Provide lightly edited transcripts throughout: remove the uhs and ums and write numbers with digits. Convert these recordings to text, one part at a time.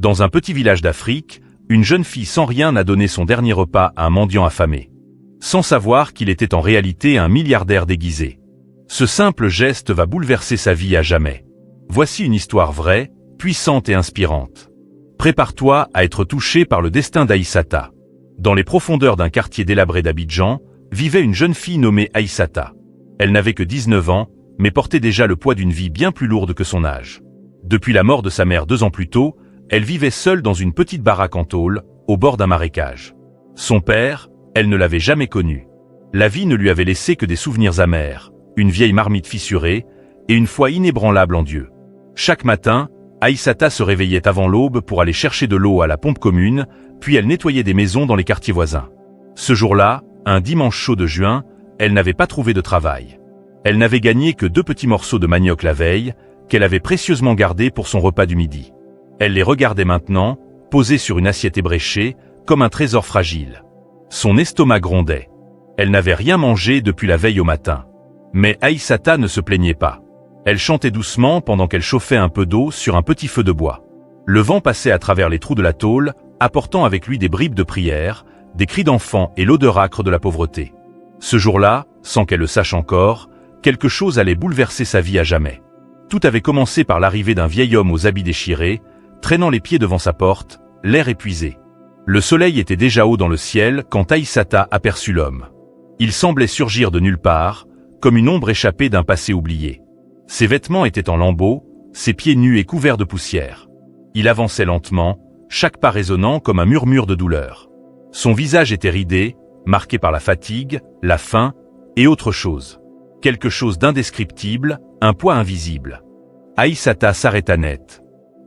Dans un petit village d'Afrique, une jeune fille sans rien a donné son dernier repas à un mendiant affamé, sans savoir qu'il était en réalité un milliardaire déguisé. Ce simple geste va bouleverser sa vie à jamais. Voici une histoire vraie, puissante et inspirante. Prépare-toi à être touché par le destin d'Aïssata. Dans les profondeurs d'un quartier délabré d'Abidjan, vivait une jeune fille nommée Aïssata. Elle n'avait que 19 ans, mais portait déjà le poids d'une vie bien plus lourde que son âge. Depuis la mort de sa mère 2 ans plus tôt, elle vivait seule dans une petite baraque en tôle, au bord d'un marécage. Son père, elle ne l'avait jamais connu. La vie ne lui avait laissé que des souvenirs amers, une vieille marmite fissurée, et une foi inébranlable en Dieu. Chaque matin, Aïssata se réveillait avant l'aube pour aller chercher de l'eau à la pompe commune, puis elle nettoyait des maisons dans les quartiers voisins. Ce jour-là, un dimanche chaud de juin, elle n'avait pas trouvé de travail. Elle n'avait gagné que 2 petits morceaux de manioc la veille, qu'elle avait précieusement gardés pour son repas du midi. Elle les regardait maintenant, posés sur une assiette ébréchée, comme un trésor fragile. Son estomac grondait. Elle n'avait rien mangé depuis la veille au matin. Mais Aïssata ne se plaignait pas. Elle chantait doucement pendant qu'elle chauffait un peu d'eau sur un petit feu de bois. Le vent passait à travers les trous de la tôle, apportant avec lui des bribes de prière, des cris d'enfants et l'odeur âcre de la pauvreté. Ce jour-là, sans qu'elle le sache encore, quelque chose allait bouleverser sa vie à jamais. Tout avait commencé par l'arrivée d'un vieil homme aux habits déchirés, traînant les pieds devant sa porte, l'air épuisé. Le soleil était déjà haut dans le ciel quand Aïssata aperçut l'homme. Il semblait surgir de nulle part, comme une ombre échappée d'un passé oublié. Ses vêtements étaient en lambeaux, ses pieds nus et couverts de poussière. Il avançait lentement, chaque pas résonnant comme un murmure de douleur. Son visage était ridé, marqué par la fatigue, la faim et autre chose. Quelque chose d'indescriptible, un poids invisible. Aïssata s'arrêta net.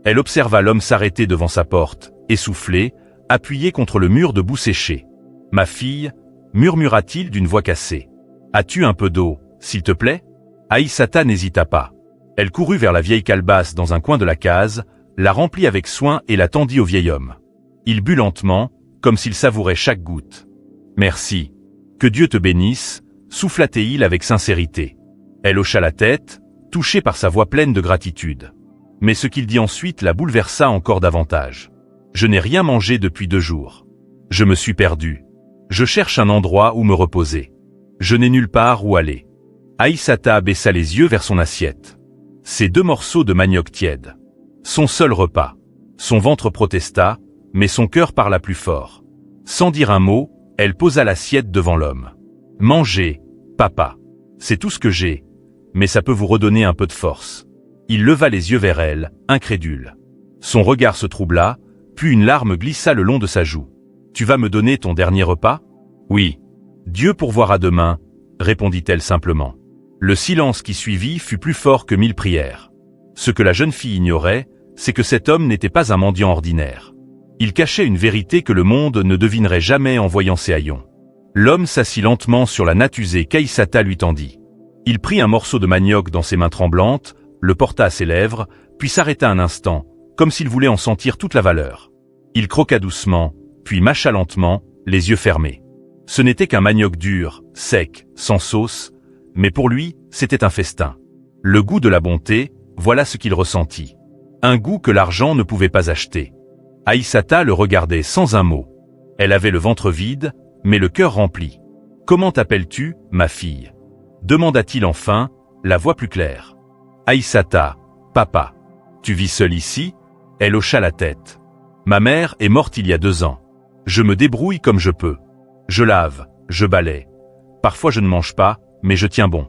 Elle observa l'homme s'arrêter devant sa porte, essoufflé, appuyé contre le mur de boue séchée. « Ma fille » murmura-t-il d'une voix cassée. « As-tu un peu d'eau, s'il te plaît » Aïssata n'hésita pas. Elle courut vers la vieille calebasse dans un coin de la case, la remplit avec soin et la tendit au vieil homme. Il but lentement, comme s'il savourait chaque goutte. « Merci. Que Dieu te bénisse » souffla-t-il avec sincérité. Elle hocha la tête, touchée par sa voix pleine de gratitude. Mais ce qu'il dit ensuite la bouleversa encore davantage. « Je n'ai rien mangé depuis 2 jours. Je me suis perdu. Je cherche un endroit où me reposer. Je n'ai nulle part où aller. » Aïssata baissa les yeux vers son assiette. Ces 2 morceaux de manioc tiède. Son seul repas. Son ventre protesta, mais son cœur parla plus fort. Sans dire un mot, elle posa l'assiette devant l'homme. « Mangez, papa. C'est tout ce que j'ai, mais ça peut vous redonner un peu de force. » Il leva les yeux vers elle, incrédule. Son regard se troubla, puis une larme glissa le long de sa joue. « Tu vas me donner ton dernier repas ?»« Oui. Dieu pourvoira demain, » répondit-elle simplement. Le silence qui suivit fut plus fort que 1000 prières. Ce que la jeune fille ignorait, c'est que cet homme n'était pas un mendiant ordinaire. Il cachait une vérité que le monde ne devinerait jamais en voyant ses haillons. L'homme s'assit lentement sur la natte usée qu'Aïssata lui tendit. Il prit un morceau de manioc dans ses mains tremblantes, le porta à ses lèvres, puis s'arrêta un instant, comme s'il voulait en sentir toute la valeur. Il croqua doucement, puis mâcha lentement, les yeux fermés. Ce n'était qu'un manioc dur, sec, sans sauce, mais pour lui, c'était un festin. Le goût de la bonté, voilà ce qu'il ressentit. Un goût que l'argent ne pouvait pas acheter. Aïssata le regardait sans un mot. Elle avait le ventre vide, mais le cœur rempli. « Comment t'appelles-tu, ma fille » demanda-t-il enfin, la voix plus claire. « Aïssata, papa. Tu vis seule ici » Elle hocha la tête. « Ma mère est morte il y a 2 ans. Je me débrouille comme je peux. Je lave, je balaie. Parfois je ne mange pas, mais je tiens bon.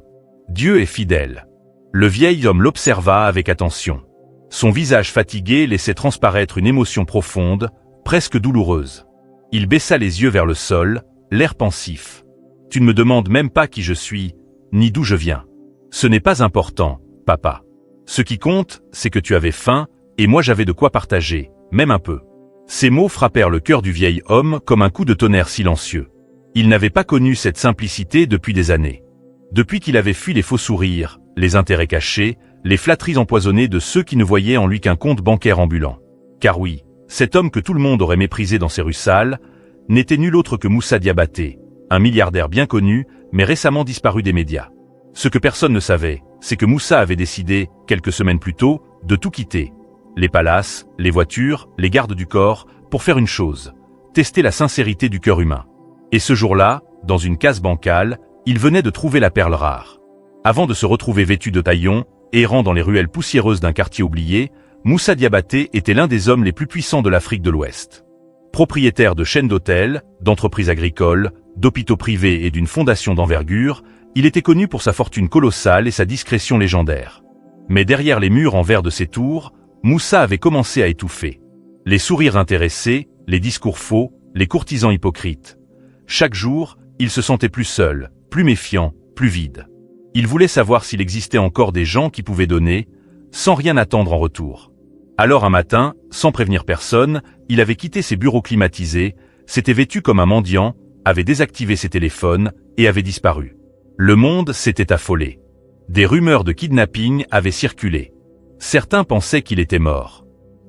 Dieu est fidèle. » Le vieil homme l'observa avec attention. Son visage fatigué laissait transparaître une émotion profonde, presque douloureuse. Il baissa les yeux vers le sol, l'air pensif. « Tu ne me demandes même pas qui je suis, ni d'où je viens. Ce n'est pas important, papa. Ce qui compte, c'est que tu avais faim, et moi j'avais de quoi partager, même un peu. » Ces mots frappèrent le cœur du vieil homme comme un coup de tonnerre silencieux. Il n'avait pas connu cette simplicité depuis des années. Depuis qu'il avait fui les faux sourires, les intérêts cachés, les flatteries empoisonnées de ceux qui ne voyaient en lui qu'un compte bancaire ambulant. Car oui, cet homme que tout le monde aurait méprisé dans ses rues sales, n'était nul autre que Moussa Diabaté, un milliardaire bien connu, mais récemment disparu des médias. Ce que personne ne savait, c'est que Moussa avait décidé, quelques semaines plus tôt, de tout quitter. les palaces, les voitures, les gardes du corps, pour faire une chose, tester la sincérité du cœur humain. Et ce jour-là, dans une case bancale, il venait de trouver la perle rare. Avant de se retrouver vêtu de taillon, errant dans les ruelles poussiéreuses d'un quartier oublié, Moussa Diabaté était l'un des hommes les plus puissants de l'Afrique de l'Ouest. Propriétaire de chaînes d'hôtels, d'entreprises agricoles, d'hôpitaux privés et d'une fondation d'envergure, il était connu pour sa fortune colossale et sa discrétion légendaire. Mais derrière les murs en verre de ses tours, Moussa avait commencé à étouffer. Les sourires intéressés, les discours faux, les courtisans hypocrites. Chaque jour, il se sentait plus seul, plus méfiant, plus vide. Il voulait savoir s'il existait encore des gens qui pouvaient donner, sans rien attendre en retour. Alors un matin, sans prévenir personne, il avait quitté ses bureaux climatisés, s'était vêtu comme un mendiant, avait désactivé ses téléphones et avait disparu. Le monde s'était affolé. Des rumeurs de kidnapping avaient circulé. Certains pensaient qu'il était mort.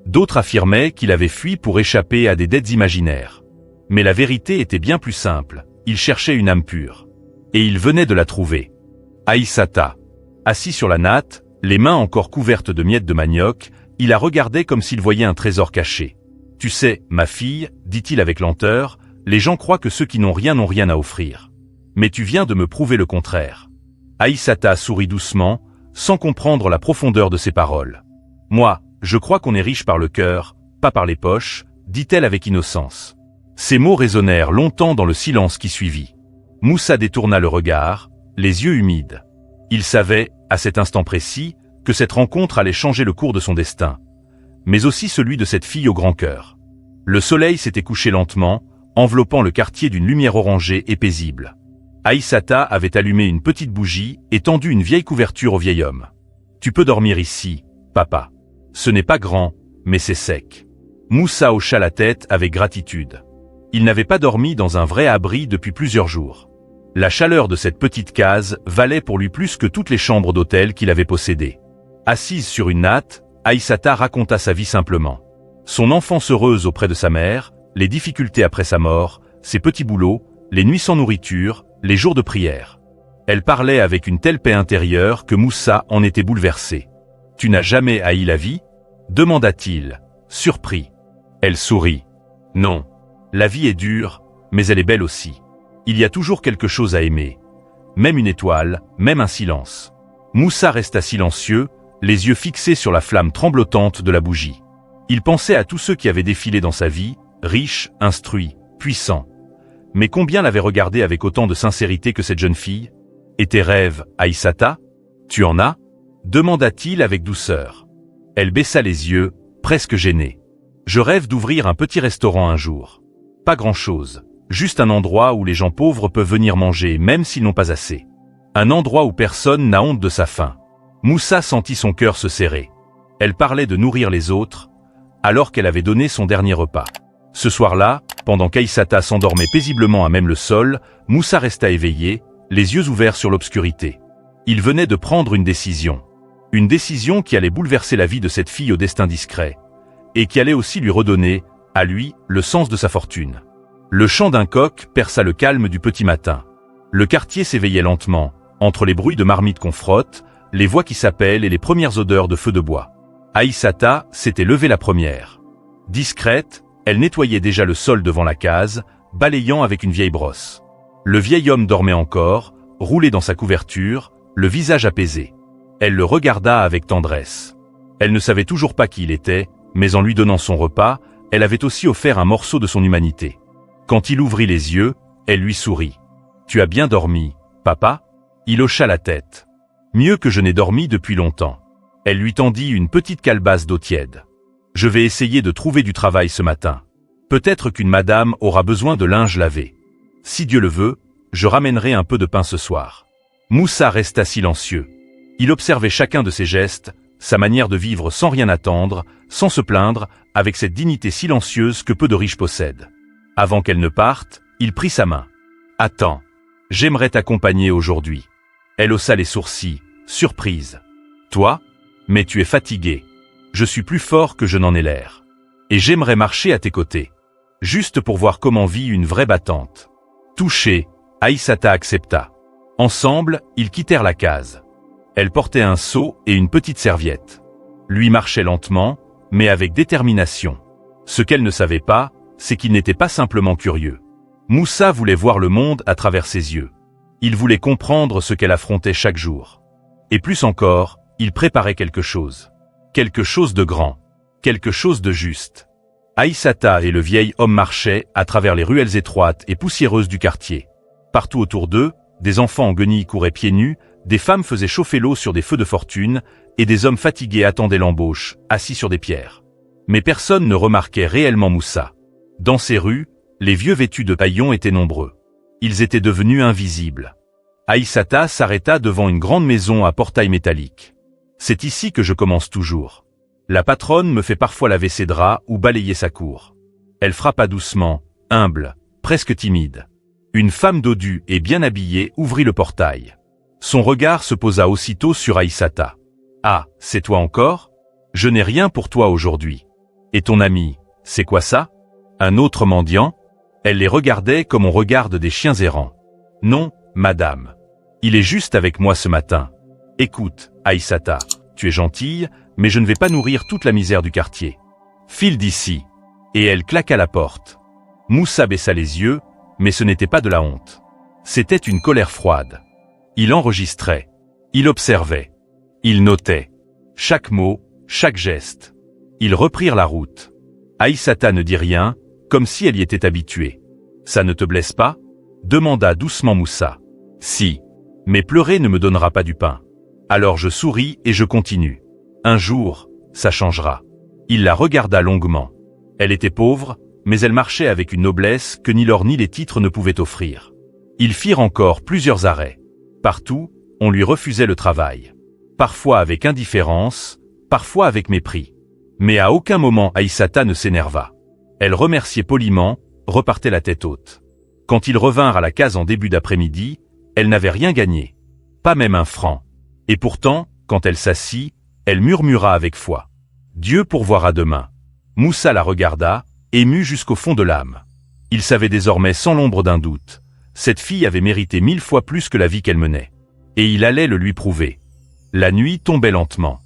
D'autres affirmaient qu'il avait fui pour échapper à des dettes imaginaires. Mais la vérité était bien plus simple, il cherchait une âme pure. Et il venait de la trouver. Aïssata. Assis sur la natte, les mains encore couvertes de miettes de manioc, il la regardait comme s'il voyait un trésor caché. « Tu sais, ma fille, dit-il avec lenteur, les gens croient que ceux qui n'ont rien à offrir. Mais tu viens de me prouver le contraire. » Aïssata sourit doucement, sans comprendre la profondeur de ses paroles. « Moi, je crois qu'on est riche par le cœur, pas par les poches, » dit-elle avec innocence. Ces mots résonnèrent longtemps dans le silence qui suivit. Moussa détourna le regard, les yeux humides. Il savait, à cet instant précis, que cette rencontre allait changer le cours de son destin, mais aussi celui de cette fille au grand cœur. Le soleil s'était couché lentement, enveloppant le quartier d'une lumière orangée et paisible. Aïssata avait allumé une petite bougie et tendu une vieille couverture au vieil homme. « Tu peux dormir ici, papa. Ce n'est pas grand, mais c'est sec. » Moussa hocha la tête avec gratitude. Il n'avait pas dormi dans un vrai abri depuis plusieurs jours. La chaleur de cette petite case valait pour lui plus que toutes les chambres d'hôtel qu'il avait possédées. Assise sur une natte, Aïssata raconta sa vie simplement. Son enfance heureuse auprès de sa mère, les difficultés après sa mort, ses petits boulots, les nuits sans nourriture, les jours de prière. Elle parlait avec une telle paix intérieure que Moussa en était bouleversé. « Tu n'as jamais haï la vie ?» demanda-t-il, surpris. Elle sourit. « Non. La vie est dure, mais elle est belle aussi. Il y a toujours quelque chose à aimer. Même une étoile, même un silence. » Moussa resta silencieux, les yeux fixés sur la flamme tremblotante de la bougie. Il pensait à tous ceux qui avaient défilé dans sa vie, riches, instruits, puissants. Mais combien l'avaient regardé avec autant de sincérité que cette jeune fille? Et tes rêves, Aïssata? Tu en as? Demanda-t-il avec douceur. Elle baissa les yeux, presque gênée. Je rêve d'ouvrir un petit restaurant un jour. Pas grand-chose, juste un endroit où les gens pauvres peuvent venir manger même s'ils n'ont pas assez. Un endroit où personne n'a honte de sa faim. Moussa sentit son cœur se serrer. Elle parlait de nourrir les autres, alors qu'elle avait donné son dernier repas. Ce soir-là, pendant qu'Aïssata s'endormait paisiblement à même le sol, Moussa resta éveillé, les yeux ouverts sur l'obscurité. Il venait de prendre une décision. Une décision qui allait bouleverser la vie de cette fille au destin discret, et qui allait aussi lui redonner, à lui, le sens de sa fortune. Le chant d'un coq perça le calme du petit matin. Le quartier s'éveillait lentement, entre les bruits de marmites qu'on frotte, les voix qui s'appellent et les premières odeurs de feu de bois. Aïssata s'était levée la première. Discrète, elle nettoyait déjà le sol devant la case, balayant avec une vieille brosse. Le vieil homme dormait encore, roulé dans sa couverture, le visage apaisé. Elle le regarda avec tendresse. Elle ne savait toujours pas qui il était, mais en lui donnant son repas, elle avait aussi offert un morceau de son humanité. Quand il ouvrit les yeux, elle lui sourit. « Tu as bien dormi, papa ?» Il hocha la tête. « Mieux que je n'ai dormi depuis longtemps. » Elle lui tendit une petite calebasse d'eau tiède. « Je vais essayer de trouver du travail ce matin. Peut-être qu'une madame aura besoin de linge lavé. Si Dieu le veut, je ramènerai un peu de pain ce soir. » Moussa resta silencieux. Il observait chacun de ses gestes, sa manière de vivre sans rien attendre, sans se plaindre, avec cette dignité silencieuse que peu de riches possèdent. Avant qu'elle ne parte, il prit sa main. « Attends, j'aimerais t'accompagner aujourd'hui. » Elle haussa les sourcils, surprise. « Toi? Mais tu es fatigué. Je suis plus fort que je n'en ai l'air. Et j'aimerais marcher à tes côtés. Juste pour voir comment vit une vraie battante. » Touchée, Aïssata accepta. Ensemble, ils quittèrent la case. Elle portait un seau et une petite serviette. Lui marchait lentement, mais avec détermination. Ce qu'elle ne savait pas, c'est qu'il n'était pas simplement curieux. Moussa voulait voir le monde à travers ses yeux. Il voulait comprendre ce qu'elle affrontait chaque jour. Et plus encore, il préparait quelque chose. Quelque chose de grand. Quelque chose de juste. Aïssata et le vieil homme marchaient à travers les ruelles étroites et poussiéreuses du quartier. Partout autour d'eux, des enfants en guenilles couraient pieds nus, des femmes faisaient chauffer l'eau sur des feux de fortune, et des hommes fatigués attendaient l'embauche, assis sur des pierres. Mais personne ne remarquait réellement Moussa. Dans ces rues, les vieux vêtus de paillons étaient nombreux. Ils étaient devenus invisibles. Aïssata s'arrêta devant une grande maison à portail métallique. C'est ici que je commence toujours. La patronne me fait parfois laver ses draps ou balayer sa cour. Elle frappa doucement, humble, presque timide. Une femme dodue et bien habillée ouvrit le portail. Son regard se posa aussitôt sur Aïssata. « Ah, c'est toi encore ? Je n'ai rien pour toi aujourd'hui. Et ton ami, c'est quoi ça ? Un autre mendiant ?» Elle les regardait comme on regarde des chiens errants. « Non, madame. Il est juste avec moi ce matin. Écoute, Aïssata, tu es gentille, mais je ne vais pas nourrir toute la misère du quartier. File d'ici. » Et elle claqua la porte. Moussa baissa les yeux, mais ce n'était pas de la honte. C'était une colère froide. Il enregistrait. Il observait. Il notait. Chaque mot, chaque geste. Ils reprirent la route. Aïssata ne dit rien, comme si elle y était habituée. « Ça ne te blesse pas ?» demanda doucement Moussa. « Si. Mais pleurer ne me donnera pas du pain. » Alors je souris et je continue. « Un jour, ça changera. » Il la regarda longuement. Elle était pauvre, mais elle marchait avec une noblesse que ni l'or ni les titres ne pouvaient offrir. Ils firent encore plusieurs arrêts. Partout, on lui refusait le travail. Parfois avec indifférence, parfois avec mépris. Mais à aucun moment Aïssata ne s'énerva. Elle remerciait poliment, repartait la tête haute. Quand ils revinrent à la case en début d'après-midi, elle n'avait rien gagné. Pas même un franc. Et pourtant, quand elle s'assit, elle murmura avec foi. « Dieu pourvoira demain. » Moussa la regarda, ému jusqu'au fond de l'âme. Il savait désormais sans l'ombre d'un doute. Cette fille avait mérité 1000 fois plus que la vie qu'elle menait. Et il allait le lui prouver. La nuit tombait lentement.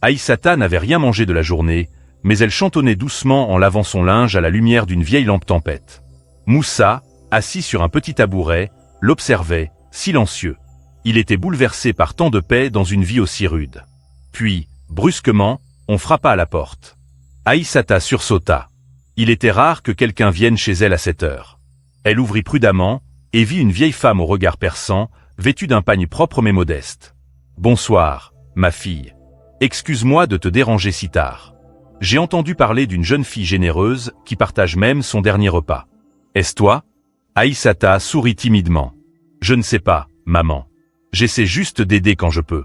Aïssata n'avait rien mangé de la journée, mais elle chantonnait doucement en lavant son linge à la lumière d'une vieille lampe tempête. Moussa, assis sur un petit tabouret, l'observait, silencieux. Il était bouleversé par tant de paix dans une vie aussi rude. Puis, brusquement, on frappa à la porte. Aïssata sursauta. Il était rare que quelqu'un vienne chez elle à cette heure. Elle ouvrit prudemment, et vit une vieille femme au regard perçant, vêtue d'un pagne propre mais modeste. « Bonsoir, ma fille. Excuse-moi de te déranger si tard. J'ai entendu parler d'une jeune fille généreuse qui partage même son dernier repas. Est-ce toi ?» Aïssata sourit timidement. « Je ne sais pas, maman. J'essaie juste d'aider quand je peux.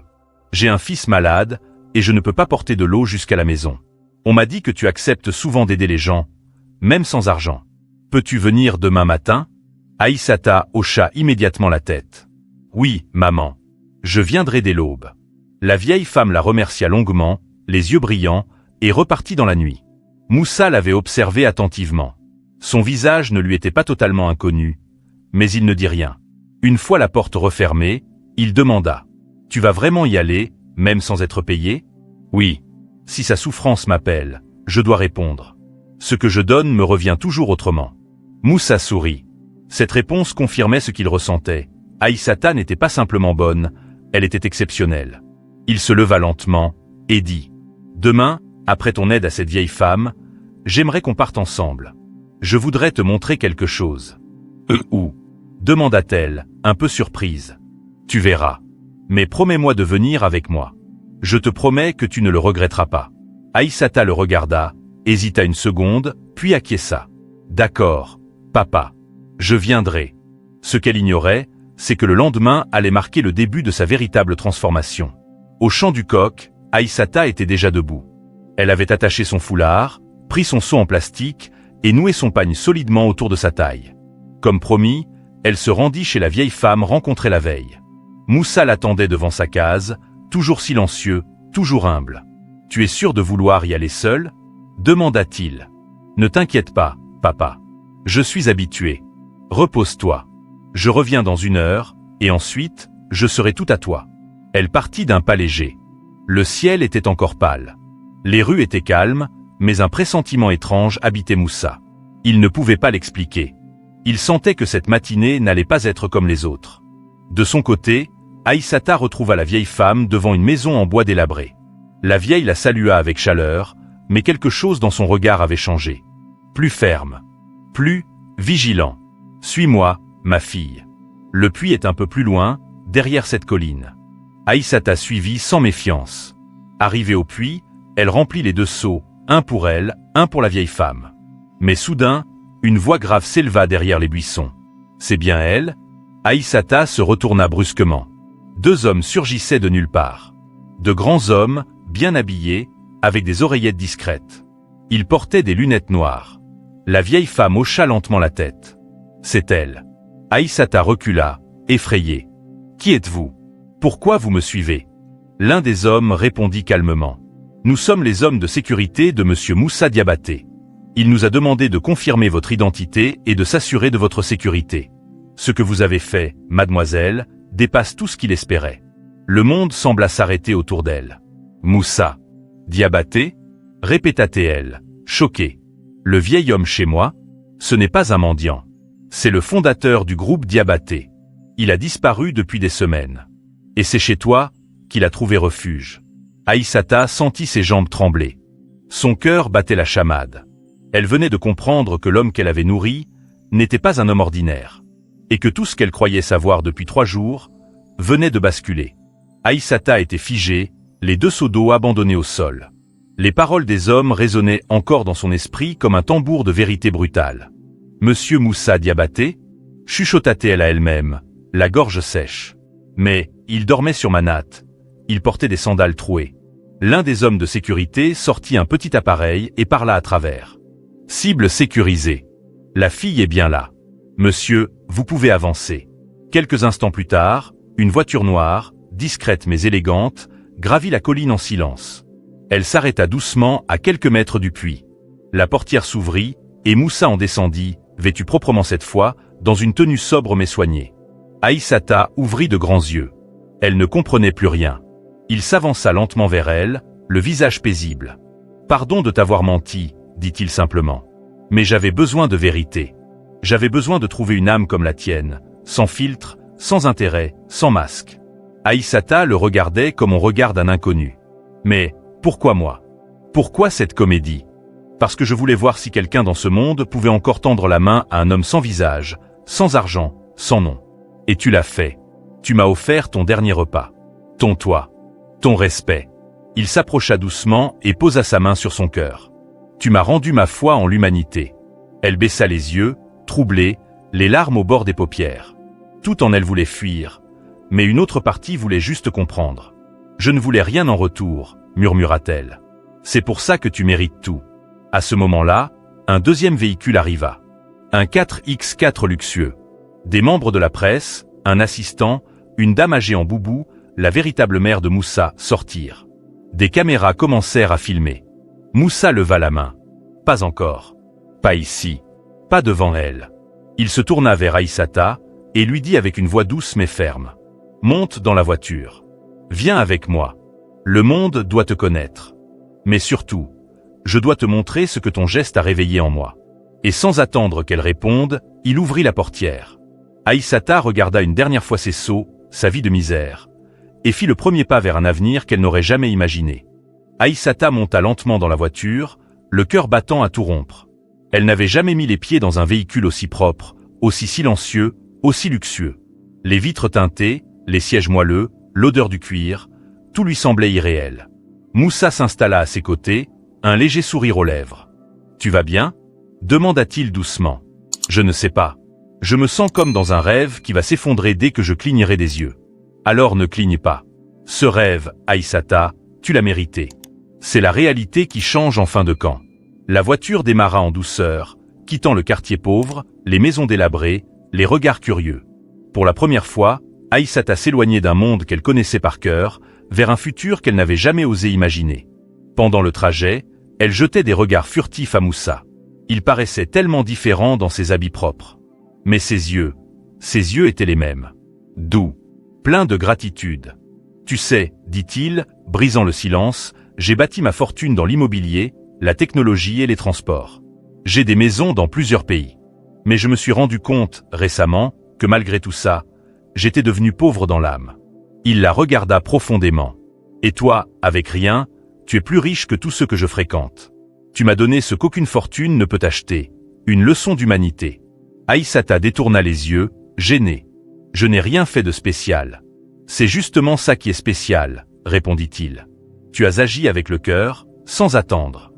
J'ai un fils malade, et je ne peux pas porter de l'eau jusqu'à la maison. On m'a dit que tu acceptes souvent d'aider les gens, même sans argent. Peux-tu venir demain matin ?» Aïssata hocha immédiatement la tête. « Oui, maman. Je viendrai dès l'aube. » La vieille femme la remercia longuement, les yeux brillants, et repartit dans la nuit. Moussa l'avait observée attentivement. Son visage ne lui était pas totalement inconnu, mais il ne dit rien. Une fois la porte refermée, il demanda. « Tu vas vraiment y aller, même sans être payé ?»« Oui. Si sa souffrance m'appelle, je dois répondre. Ce que je donne me revient toujours autrement. » Moussa sourit. Cette réponse confirmait ce qu'il ressentait. Aïssata n'était pas simplement bonne, elle était exceptionnelle. Il se leva lentement, et dit « Demain, après ton aide à cette vieille femme, j'aimerais qu'on parte ensemble. Je voudrais te montrer quelque chose. »« Où ?» demanda-t-elle, un peu surprise. « Tu verras. Mais promets-moi de venir avec moi. Je te promets que tu ne le regretteras pas. » Aïssata le regarda, hésita une seconde, puis acquiesça. « D'accord, papa. Je viendrai. » Ce qu'elle ignorait, c'est que le lendemain allait marquer le début de sa véritable transformation. Au chant du coq, Aïssata était déjà debout. Elle avait attaché son foulard, pris son seau en plastique et noué son pagne solidement autour de sa taille. Comme promis, elle se rendit chez la vieille femme rencontrée la veille. Moussa l'attendait devant sa case, toujours silencieux, toujours humble. « Tu es sûr de vouloir y aller seul ?» demanda-t-il. « Ne t'inquiète pas, papa. Je suis habitué. Repose-toi. Je reviens dans 1 heure, et ensuite, je serai tout à toi. » Elle partit d'un pas léger. Le ciel était encore pâle. Les rues étaient calmes, Mais un pressentiment étrange habitait Moussa. Il ne pouvait pas l'expliquer. Il sentait que cette matinée n'allait pas être comme les autres. De son côté, Aïssata retrouva la vieille femme devant une maison en bois délabré. La vieille la salua avec chaleur, mais quelque chose dans son regard avait changé. Plus ferme. Plus vigilant. « Suis-moi, ma fille. Le puits est un peu plus loin, derrière cette colline. » Aïssata suivit sans méfiance. Arrivée au puits, elle remplit les 2 seaux, un pour elle, un pour la vieille femme. Mais soudain, une voix grave s'éleva derrière les buissons. C'est bien elle? Aïssata se retourna brusquement. 2 hommes surgissaient de nulle part. De grands hommes, bien habillés, avec des oreillettes discrètes. Ils portaient des lunettes noires. La vieille femme hocha lentement la tête. C'est elle. Aïssata recula, effrayée. Qui êtes-vous? Pourquoi vous me suivez? L'un des hommes répondit calmement. Nous sommes les hommes de sécurité de monsieur Moussa Diabaté. Il nous a demandé de confirmer votre identité et de s'assurer de votre sécurité. Ce que vous avez fait, mademoiselle, dépasse tout ce qu'il espérait. Le monde sembla s'arrêter autour d'elle. Moussa Diabaté? Répéta-t-elle, choquée. Le vieil homme chez moi? Ce n'est pas un mendiant. C'est le fondateur du groupe Diabaté. Il a disparu depuis des semaines. Et c'est chez toi qu'il a trouvé refuge. Aïssata sentit ses jambes trembler. Son cœur battait la chamade. Elle venait de comprendre que l'homme qu'elle avait nourri n'était pas un homme ordinaire. Et que tout ce qu'elle croyait savoir depuis 3 jours venait de basculer. Aïssata était figée, les 2 seaux d'eau abandonnés au sol. Les paroles des hommes résonnaient encore dans son esprit comme un tambour de vérité brutale. Monsieur Moussa Diabaté? Chuchota-t-elle à elle-même, la gorge sèche. Mais, il dormait sur ma natte. Il portait des sandales trouées. L'un des hommes de sécurité sortit un petit appareil et parla à travers. Cible sécurisée. La fille est bien là. Monsieur, vous pouvez avancer. Quelques instants plus tard, une voiture noire, discrète mais élégante, gravit la colline en silence. Elle s'arrêta doucement à quelques mètres du puits. La portière s'ouvrit, et Moussa en descendit, vêtu proprement cette fois, dans une tenue sobre mais soignée. Aïssata ouvrit de grands yeux. Elle ne comprenait plus rien. Il s'avança lentement vers elle, le visage paisible. « Pardon de t'avoir menti, » dit-il simplement. « Mais j'avais besoin de vérité. J'avais besoin de trouver une âme comme la tienne, sans filtre, sans intérêt, sans masque. » Aïssata le regardait comme on regarde un inconnu. « Mais, pourquoi moi? Pourquoi cette comédie? Parce que je voulais voir si quelqu'un dans ce monde pouvait encore tendre la main à un homme sans visage, sans argent, sans nom. Et tu l'as fait. Tu m'as offert ton dernier repas. Ton toit. Ton respect. » Il s'approcha doucement et posa sa main sur son cœur. « Tu m'as rendu ma foi en l'humanité. » Elle baissa les yeux, troublée, les larmes au bord des paupières. Tout en elle voulait fuir, mais une autre partie voulait juste comprendre. « Je ne voulais rien en retour, » murmura-t-elle. « C'est pour ça que tu mérites tout. » À ce moment-là, un deuxième véhicule arriva. Un 4x4 luxueux. Des membres de la presse, un assistant, une dame âgée en boubou, la véritable mère de Moussa, sortirent. Des caméras commencèrent à filmer. Moussa leva la main. Pas encore. Pas ici. Pas devant elle. Il se tourna vers Aïssata et lui dit avec une voix douce mais ferme. Monte dans la voiture. Viens avec moi. Le monde doit te connaître. Mais surtout, je dois te montrer ce que ton geste a réveillé en moi. Et sans attendre qu'elle réponde, il ouvrit la portière. Aïssata regarda une dernière fois ses seaux, sa vie de misère, et fit le premier pas vers un avenir qu'elle n'aurait jamais imaginé. Aïssata monta lentement dans la voiture, le cœur battant à tout rompre. Elle n'avait jamais mis les pieds dans un véhicule aussi propre, aussi silencieux, aussi luxueux. Les vitres teintées, les sièges moelleux, l'odeur du cuir, tout lui semblait irréel. Moussa s'installa à ses côtés, un léger sourire aux lèvres. « Tu vas bien ?» demanda-t-il doucement. « Je ne sais pas. Je me sens comme dans un rêve qui va s'effondrer dès que je clignerai des yeux. » Alors ne cligne pas. Ce rêve, Aïssata, tu l'as mérité. C'est la réalité qui change en fin de camp. La voiture démarra en douceur, quittant le quartier pauvre, les maisons délabrées, les regards curieux. Pour la première fois, Aïssata s'éloignait d'un monde qu'elle connaissait par cœur, vers un futur qu'elle n'avait jamais osé imaginer. Pendant le trajet, elle jetait des regards furtifs à Moussa. Il paraissait tellement différent dans ses habits propres. Mais ses yeux étaient les mêmes. Doux, pleins de gratitude. « Tu sais, dit-il, brisant le silence, j'ai bâti ma fortune dans l'immobilier, la technologie et les transports. J'ai des maisons dans plusieurs pays. Mais je me suis rendu compte, récemment, que malgré tout ça, j'étais devenu pauvre dans l'âme. Il la regarda profondément. Et toi, avec rien, tu es plus riche que tous ceux que je fréquente. Tu m'as donné ce qu'aucune fortune ne peut acheter, une leçon d'humanité. Aïssata détourna les yeux, gênée. Je n'ai rien fait de spécial. C'est justement ça qui est spécial, répondit-il. Tu as agi avec le cœur, sans attendre.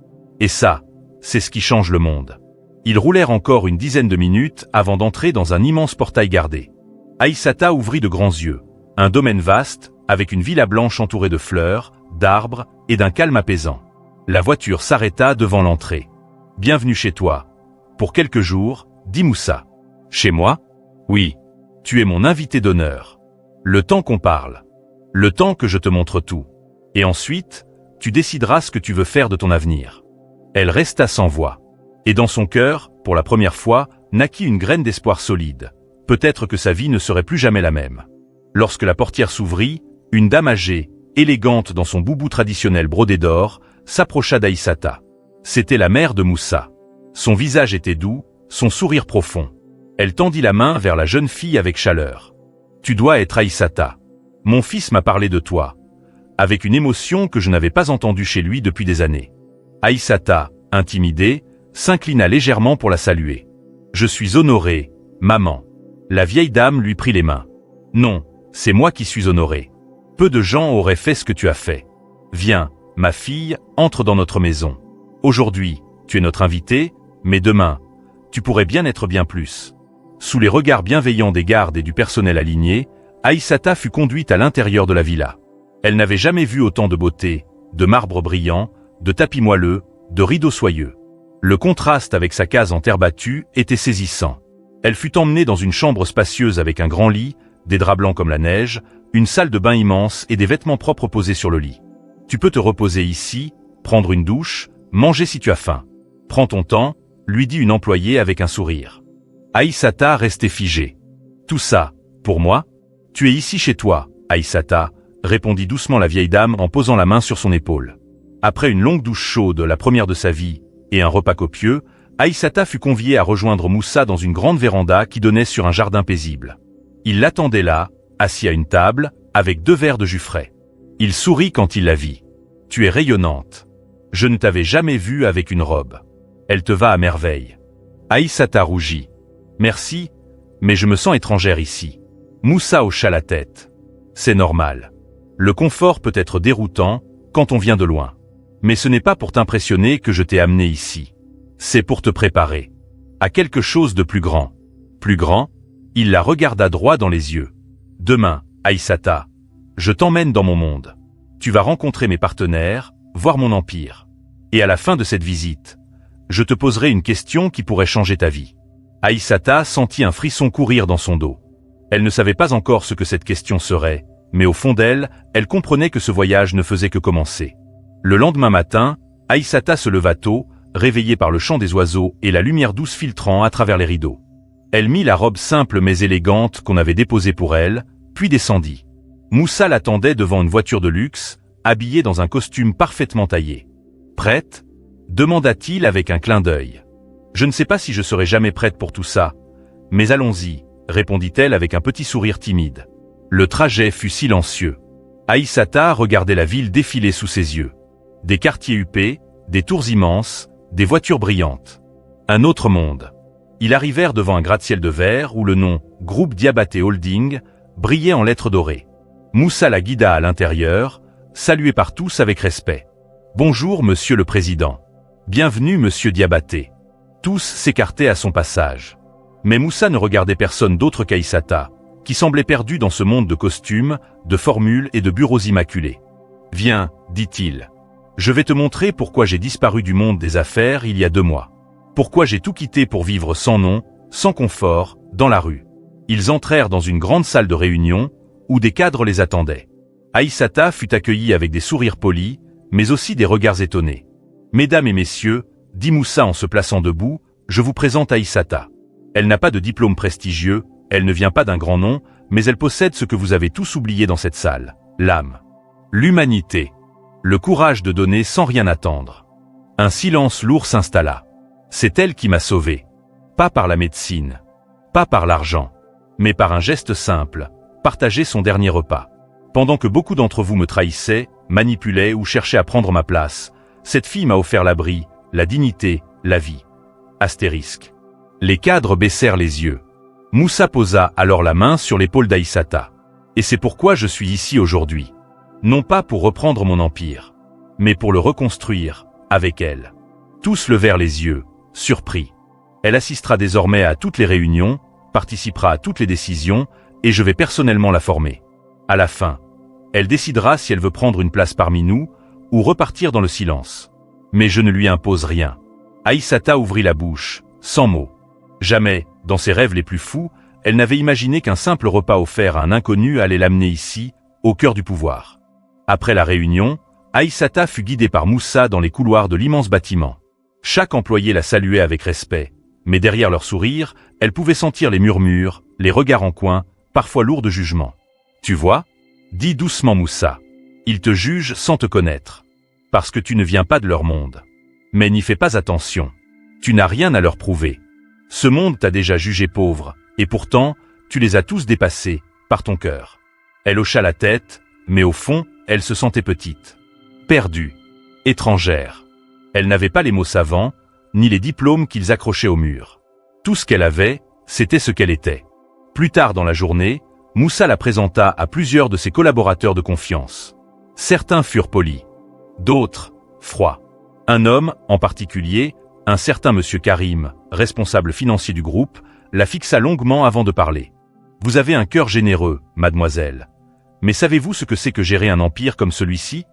Et ça, c'est ce qui change le monde. Ils roulèrent encore une dizaine de minutes avant d'entrer dans un immense portail gardé. Aïssata ouvrit de grands yeux. Un domaine vaste, avec une villa blanche entourée de fleurs, d'arbres et d'un calme apaisant. La voiture s'arrêta devant l'entrée. « Bienvenue chez toi. Pour quelques jours, dit Moussa. »« Chez moi ? Oui. Tu es mon invité d'honneur. Le temps qu'on parle. Le temps que je te montre tout. Et ensuite, tu décideras ce que tu veux faire de ton avenir. » Elle resta sans voix. Et dans son cœur, pour la première fois, naquit une graine d'espoir solide. Peut-être que sa vie ne serait plus jamais la même. Lorsque la portière s'ouvrit, une dame âgée, élégante dans son boubou traditionnel brodé d'or, s'approcha d'Aïssata. C'était la mère de Moussa. Son visage était doux, son sourire profond. Elle tendit la main vers la jeune fille avec chaleur. « Tu dois être Aïssata. Mon fils m'a parlé de toi. » Avec une émotion que je n'avais pas entendue chez lui depuis des années. Aïssata, intimidée, s'inclina légèrement pour la saluer. « Je suis honorée, maman. » La vieille dame lui prit les mains. « Non, c'est moi qui suis honorée. Peu de gens auraient fait ce que tu as fait. Viens, ma fille, entre dans notre maison. Aujourd'hui, tu es notre invitée, mais demain, tu pourrais bien être bien plus. » Sous les regards bienveillants des gardes et du personnel aligné, Aïssata fut conduite à l'intérieur de la villa. Elle n'avait jamais vu autant de beauté, de marbre brillant, de tapis moelleux, de rideaux soyeux. Le contraste avec sa case en terre battue était saisissant. Elle fut emmenée dans une chambre spacieuse avec un grand lit, des draps blancs comme la neige, une salle de bain immense et des vêtements propres posés sur le lit. « Tu peux te reposer ici, prendre une douche, manger si tu as faim. Prends ton temps, » lui dit une employée avec un sourire. Aïssata restait figée. « Tout ça, pour moi ? Tu es ici chez toi, Aïssata, » répondit doucement la vieille dame en posant la main sur son épaule. Après une longue douche chaude, la première de sa vie, et un repas copieux, Aïssata fut conviée à rejoindre Moussa dans une grande véranda qui donnait sur un jardin paisible. Il l'attendait là, assis à une table, avec 2 verres de jus frais. Il sourit quand il la vit. « Tu es rayonnante. Je ne t'avais jamais vue avec une robe. Elle te va à merveille. » Aïssata rougit. « Merci, mais je me sens étrangère ici. » Moussa hocha la tête. « C'est normal. Le confort peut être déroutant quand on vient de loin. Mais ce n'est pas pour t'impressionner que je t'ai amené ici. C'est pour te préparer à quelque chose de plus grand. » Plus grand ? Il la regarda droit dans les yeux. « Demain, Aïssata, je t'emmène dans mon monde. Tu vas rencontrer mes partenaires, voir mon empire. Et à la fin de cette visite, je te poserai une question qui pourrait changer ta vie. » Aïssata sentit un frisson courir dans son dos. Elle ne savait pas encore ce que cette question serait, mais au fond d'elle, elle comprenait que ce voyage ne faisait que commencer. Le lendemain matin, Aïssata se leva tôt, réveillée par le chant des oiseaux et la lumière douce filtrant à travers les rideaux. Elle mit la robe simple mais élégante qu'on avait déposée pour elle, puis descendit. Moussa l'attendait devant une voiture de luxe, habillée dans un costume parfaitement taillé. « Prête ? » demanda-t-il avec un clin d'œil. « Je ne sais pas si je serai jamais prête pour tout ça, mais allons-y, » répondit-elle avec un petit sourire timide. Le trajet fut silencieux. Aïssata regardait la ville défiler sous ses yeux. Des quartiers huppés, des tours immenses, des voitures brillantes. Un autre monde. Ils arrivèrent devant un gratte-ciel de verre où le nom « Groupe Diabaté Holding » brillait en lettres dorées. Moussa la guida à l'intérieur, salué par tous avec respect. « Bonjour, monsieur le président. Bienvenue, monsieur Diabaté. » Tous s'écartaient à son passage. Mais Moussa ne regardait personne d'autre qu'Aïssata, qui semblait perdu dans ce monde de costumes, de formules et de bureaux immaculés. « Viens, dit-il. Je vais te montrer pourquoi j'ai disparu du monde des affaires il y a 2 mois. Pourquoi j'ai tout quitté pour vivre sans nom, sans confort, dans la rue. » Ils entrèrent dans une grande salle de réunion, où des cadres les attendaient. Aïssata fut accueillie avec des sourires polis, mais aussi des regards étonnés. « Mesdames et messieurs, » dit Moussa en se plaçant debout, « je vous présente Aïssata. Elle n'a pas de diplôme prestigieux, elle ne vient pas d'un grand nom, mais elle possède ce que vous avez tous oublié dans cette salle, l'âme. L'humanité. Le courage de donner sans rien attendre. Un silence lourd s'installa. C'est elle qui m'a sauvé. Pas par la médecine, pas par l'argent, mais par un geste simple, partager son dernier repas. Pendant que beaucoup d'entre vous me trahissaient, manipulaient ou cherchaient à prendre ma place, cette fille m'a offert l'abri, la dignité, la vie. Astérisque. Les cadres baissèrent les yeux. Moussa posa alors la main sur l'épaule d'Aïssata. Et c'est pourquoi je suis ici aujourd'hui. Non pas pour reprendre mon empire, mais pour le reconstruire, avec elle. Tous levèrent les yeux, surpris. Elle assistera désormais à toutes les réunions, participera à toutes les décisions, et je vais personnellement la former. À la fin, elle décidera si elle veut prendre une place parmi nous, ou repartir dans le silence. Mais je ne lui impose rien. Aïssata ouvrit la bouche, sans mots. Jamais, dans ses rêves les plus fous, elle n'avait imaginé qu'un simple repas offert à un inconnu allait l'amener ici, au cœur du pouvoir. Après la réunion, Aïssata fut guidée par Moussa dans les couloirs de l'immense bâtiment. Chaque employé la saluait avec respect, mais derrière leur sourire, elle pouvait sentir les murmures, les regards en coin, parfois lourds de jugement. « Tu vois » dit doucement Moussa. « Ils te jugent sans te connaître, parce que tu ne viens pas de leur monde. Mais n'y fais pas attention. Tu n'as rien à leur prouver. Ce monde t'a déjà jugé pauvre, et pourtant, tu les as tous dépassés, par ton cœur. » Elle hocha la tête, mais au fond, elle se sentait petite. Perdue. Étrangère. Elle n'avait pas les mots savants, ni les diplômes qu'ils accrochaient au mur. Tout ce qu'elle avait, c'était ce qu'elle était. Plus tard dans la journée, Moussa la présenta à plusieurs de ses collaborateurs de confiance. Certains furent polis. D'autres, froids. Un homme, en particulier, un certain monsieur Karim, responsable financier du groupe, la fixa longuement avant de parler. « Vous avez un cœur généreux, mademoiselle. Mais savez-vous ce que c'est que gérer un empire comme celui-ci »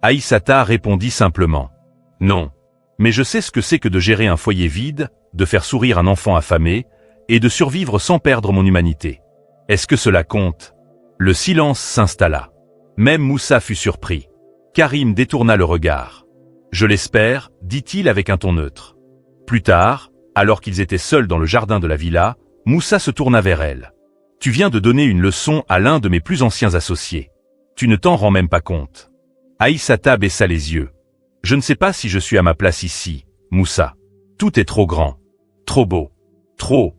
Aïssata répondit simplement. « Non. Mais je sais ce que c'est que de gérer un foyer vide, de faire sourire un enfant affamé, et de survivre sans perdre mon humanité. Est-ce que cela compte ?» Le silence s'installa. Même Moussa fut surpris. Karim détourna le regard. « Je l'espère, » dit-il avec un ton neutre. Plus tard, alors qu'ils étaient seuls dans le jardin de la villa, Moussa se tourna vers elle. « Tu viens de donner une leçon à l'un de mes plus anciens associés. Tu ne t'en rends même pas compte. » Aïssata baissa les yeux. « Je ne sais pas si je suis à ma place ici, Moussa. Tout est trop grand, trop beau, trop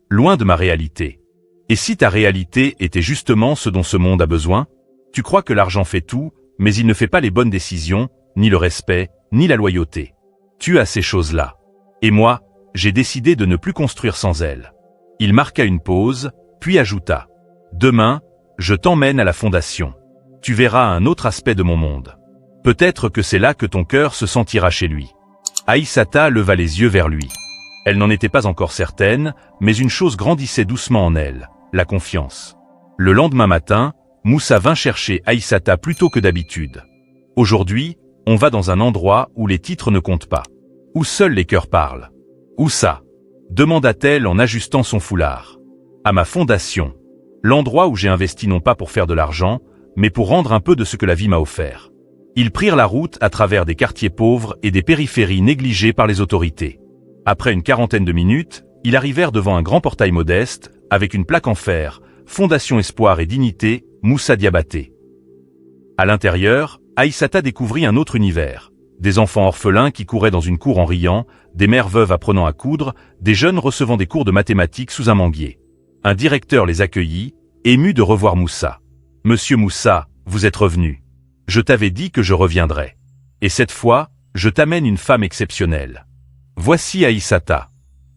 loin de ma réalité. Et si ta réalité était justement ce dont ce monde a besoin? Tu crois que l'argent fait tout, mais il ne fait pas les bonnes décisions, ni le respect, ni la loyauté. Tu as ces choses-là. Et moi, j'ai décidé de ne plus construire sans elles. » Il marqua une pause, puis ajouta. « Demain, je t'emmène à la fondation. Tu verras un autre aspect de mon monde. Peut-être que c'est là que ton cœur se sentira chez lui. » Aïssata leva les yeux vers lui. Elle n'en était pas encore certaine, mais une chose grandissait doucement en elle, la confiance. Le lendemain matin, Moussa vint chercher Aïssata plus tôt que d'habitude. « Aujourd'hui, on va dans un endroit où les titres ne comptent pas. Où seuls les cœurs parlent. »« Où ça ?» demanda-t-elle en ajustant son foulard. « À ma fondation. L'endroit où j'ai investi non pas pour faire de l'argent, mais pour rendre un peu de ce que la vie m'a offert. » Ils prirent la route à travers des quartiers pauvres et des périphéries négligées par les autorités. Après une quarantaine de minutes, ils arrivèrent devant un grand portail modeste, avec une plaque en fer, « Fondation Espoir et Dignité, Moussa Diabaté ». À l'intérieur, Aïssata découvrit un autre univers. Des enfants orphelins qui couraient dans une cour en riant, des mères veuves apprenant à coudre, des jeunes recevant des cours de mathématiques sous un manguier. Un directeur les accueillit, ému de revoir Moussa. « Monsieur Moussa, vous êtes revenu. Je t'avais dit que je reviendrais. Et cette fois, je t'amène une femme exceptionnelle. Voici Aïssata. »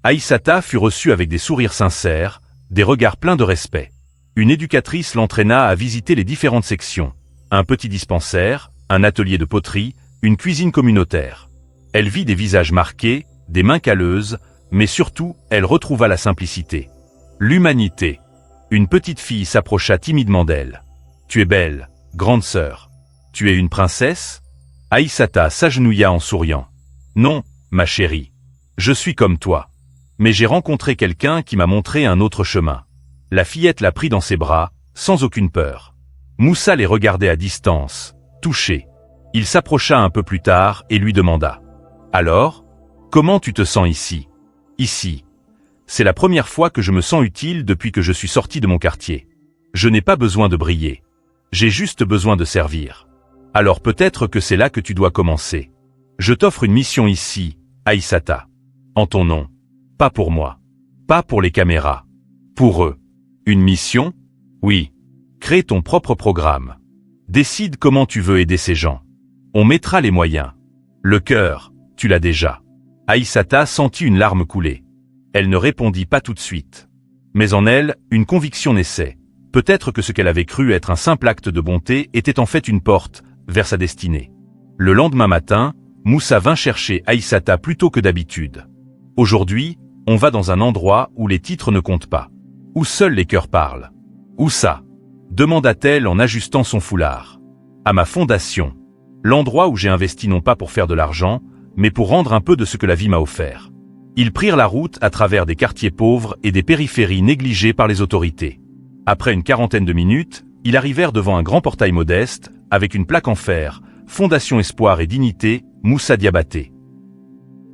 Aïssata fut reçue avec des sourires sincères, des regards pleins de respect. Une éducatrice l'entraîna à visiter les différentes sections. Un petit dispensaire, un atelier de poterie, une cuisine communautaire. Elle vit des visages marqués, des mains calleuses, mais surtout, elle retrouva la simplicité. L'humanité. Une petite fille s'approcha timidement d'elle. « Tu es belle, grande sœur. Tu es une princesse ?» Aïssata s'agenouilla en souriant. « Non, ma chérie. Je suis comme toi. Mais j'ai rencontré quelqu'un qui m'a montré un autre chemin. » La fillette la prit dans ses bras, sans aucune peur. Moussa les regardait à distance, touché. Il s'approcha un peu plus tard et lui demanda. « Alors, comment tu te sens ici ? » « Ici. C'est la première fois que je me sens utile depuis que je suis sorti de mon quartier. Je n'ai pas besoin de briller. J'ai juste besoin de servir. Alors peut-être que c'est là que tu dois commencer. » Je t'offre une mission ici, Aïssata. En ton nom. Pas pour moi. Pas pour les caméras. Pour eux. Une mission? Oui. Crée ton propre programme. Décide comment tu veux aider ces gens. On mettra les moyens. Le cœur, tu l'as déjà. Aïssata sentit une larme couler. Elle ne répondit pas tout de suite. Mais en elle, une conviction naissait. Peut-être que ce qu'elle avait cru être un simple acte de bonté était en fait une porte vers sa destinée. Le lendemain matin, Moussa vint chercher Aïssata plus tôt que d'habitude. Aujourd'hui, on va dans un endroit où les titres ne comptent pas. Où seuls les cœurs parlent. Où ça? Demanda-t-elle en ajustant son foulard. À ma fondation. L'endroit où j'ai investi non pas pour faire de l'argent, mais pour rendre un peu de ce que la vie m'a offert. Ils prirent la route à travers des quartiers pauvres et des périphéries négligées par les autorités. Après une quarantaine de minutes, ils arrivèrent devant un grand portail modeste, avec une plaque en fer, Fondation Espoir et Dignité, Moussa Diabaté.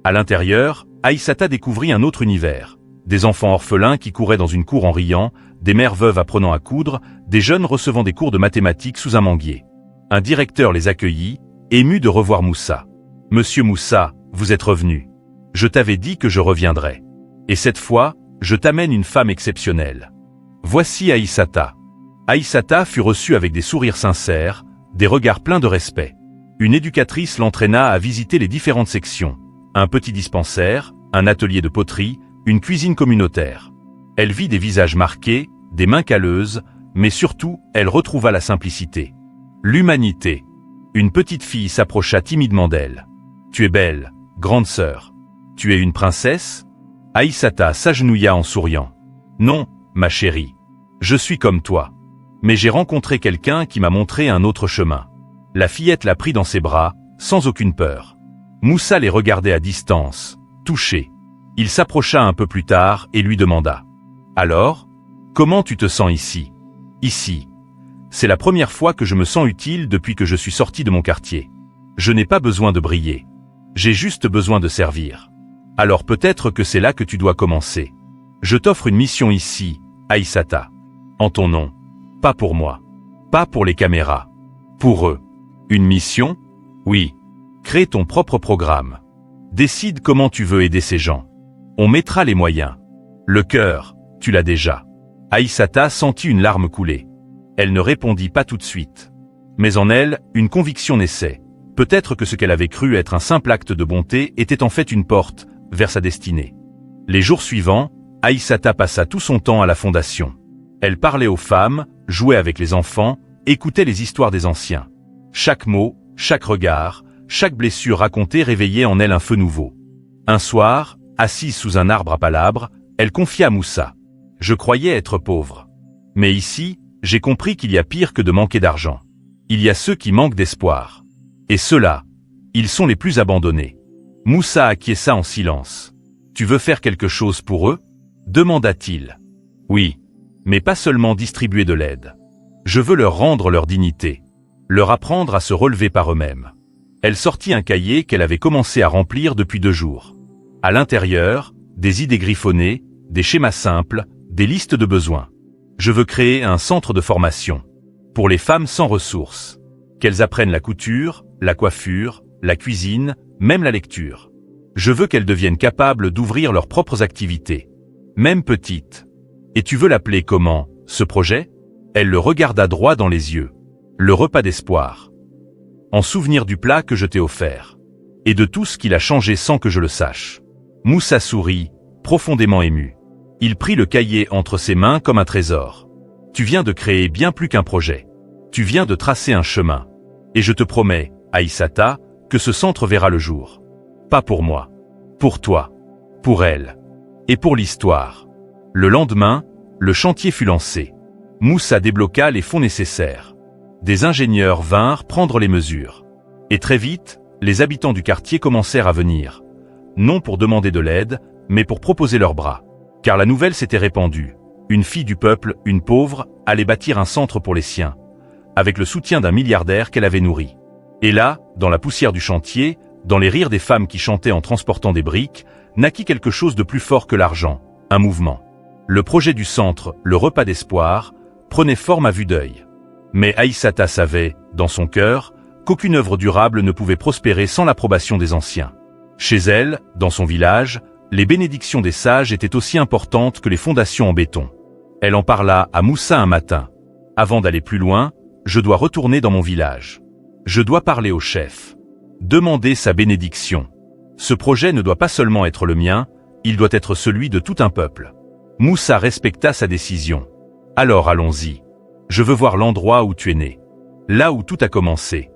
À l'intérieur, Aïssata découvrit un autre univers. Des enfants orphelins qui couraient dans une cour en riant, des mères veuves apprenant à coudre, des jeunes recevant des cours de mathématiques sous un manguier. Un directeur les accueillit, ému de revoir Moussa. « Monsieur Moussa, vous êtes revenu. Je t'avais dit que je reviendrais. Et cette fois, je t'amène une femme exceptionnelle. Voici Aïssata. » Aïssata fut reçue avec des sourires sincères, des regards pleins de respect. Une éducatrice l'entraîna à visiter les différentes sections. Un petit dispensaire, un atelier de poterie, une cuisine communautaire. Elle vit des visages marqués, des mains calleuses, mais surtout, elle retrouva la simplicité. L'humanité. Une petite fille s'approcha timidement d'elle. « Tu es belle, grande sœur. Tu es une princesse ?» Aïssata s'agenouilla en souriant. « Non, ma chérie. Je suis comme toi. Mais j'ai rencontré quelqu'un qui m'a montré un autre chemin. » La fillette la prit dans ses bras, sans aucune peur. Moussa les regardait à distance, touché. Il s'approcha un peu plus tard et lui demanda. « Alors, comment tu te sens ici ? » « Ici. C'est la première fois que je me sens utile depuis que je suis sorti de mon quartier. Je n'ai pas besoin de briller. J'ai juste besoin de servir. Alors peut-être que c'est là que tu dois commencer. Je t'offre une mission ici, Aïssata. En ton nom. Pas pour moi. Pas pour les caméras. Pour eux. Une mission ? Oui. Crée ton propre programme. Décide comment tu veux aider ces gens. On mettra les moyens. Le cœur, tu l'as déjà. Aïssata sentit une larme couler. Elle ne répondit pas tout de suite. Mais en elle, une conviction naissait. Peut-être que ce qu'elle avait cru être un simple acte de bonté était en fait une porte vers sa destinée. Les jours suivants, Aïssata passa tout son temps à la fondation. Elle parlait aux femmes, jouait avec les enfants, écoutait les histoires des anciens. Chaque mot, chaque regard, chaque blessure racontée réveillait en elle un feu nouveau. Un soir, assise sous un arbre à palabres, elle confia à Moussa. « Je croyais être pauvre. Mais ici, j'ai compris qu'il y a pire que de manquer d'argent. Il y a ceux qui manquent d'espoir. Et ceux-là, ils sont les plus abandonnés. » Moussa acquiesça en silence. « Tu veux faire quelque chose pour eux ?» demanda-t-il. « Oui, mais pas seulement distribuer de l'aide. Je veux leur rendre leur dignité, leur apprendre à se relever par eux-mêmes. » Elle sortit un cahier qu'elle avait commencé à remplir depuis 2 jours. À l'intérieur, des idées griffonnées, des schémas simples, des listes de besoins. Je veux créer un centre de formation pour les femmes sans ressources. Qu'elles apprennent la couture, la coiffure, la cuisine, même la lecture. Je veux qu'elles deviennent capables d'ouvrir leurs propres activités, même petites. Et tu veux l'appeler comment, ce projet ? Elle le regarda droit dans les yeux. Le repas d'espoir. En souvenir du plat que je t'ai offert. Et de tout ce qu'il a changé sans que je le sache. Moussa sourit, profondément ému. Il prit le cahier entre ses mains comme un trésor. Tu viens de créer bien plus qu'un projet. Tu viens de tracer un chemin. Et je te promets, Aïssata, que ce centre verra le jour. Pas pour moi. Pour toi. Pour elle. Et pour l'histoire. Le lendemain, le chantier fut lancé. Moussa débloqua les fonds nécessaires. Des ingénieurs vinrent prendre les mesures. Et très vite, les habitants du quartier commencèrent à venir. Non pour demander de l'aide, mais pour proposer leurs bras. Car la nouvelle s'était répandue. Une fille du peuple, une pauvre, allait bâtir un centre pour les siens, avec le soutien d'un milliardaire qu'elle avait nourri. Et là, dans la poussière du chantier, dans les rires des femmes qui chantaient en transportant des briques, naquit quelque chose de plus fort que l'argent, un mouvement. Le projet du centre, le repas d'espoir, prenait forme à vue d'œil. Mais Aïssata savait, dans son cœur, qu'aucune œuvre durable ne pouvait prospérer sans l'approbation des anciens. Chez elle, dans son village, les bénédictions des sages étaient aussi importantes que les fondations en béton. Elle en parla à Moussa un matin. « Avant d'aller plus loin, je dois retourner dans mon village. Je dois parler au chef. Demander sa bénédiction. Ce projet ne doit pas seulement être le mien, il doit être celui de tout un peuple. » Moussa respecta sa décision. « Alors allons-y. Je veux voir l'endroit où tu es né. Là où tout a commencé. »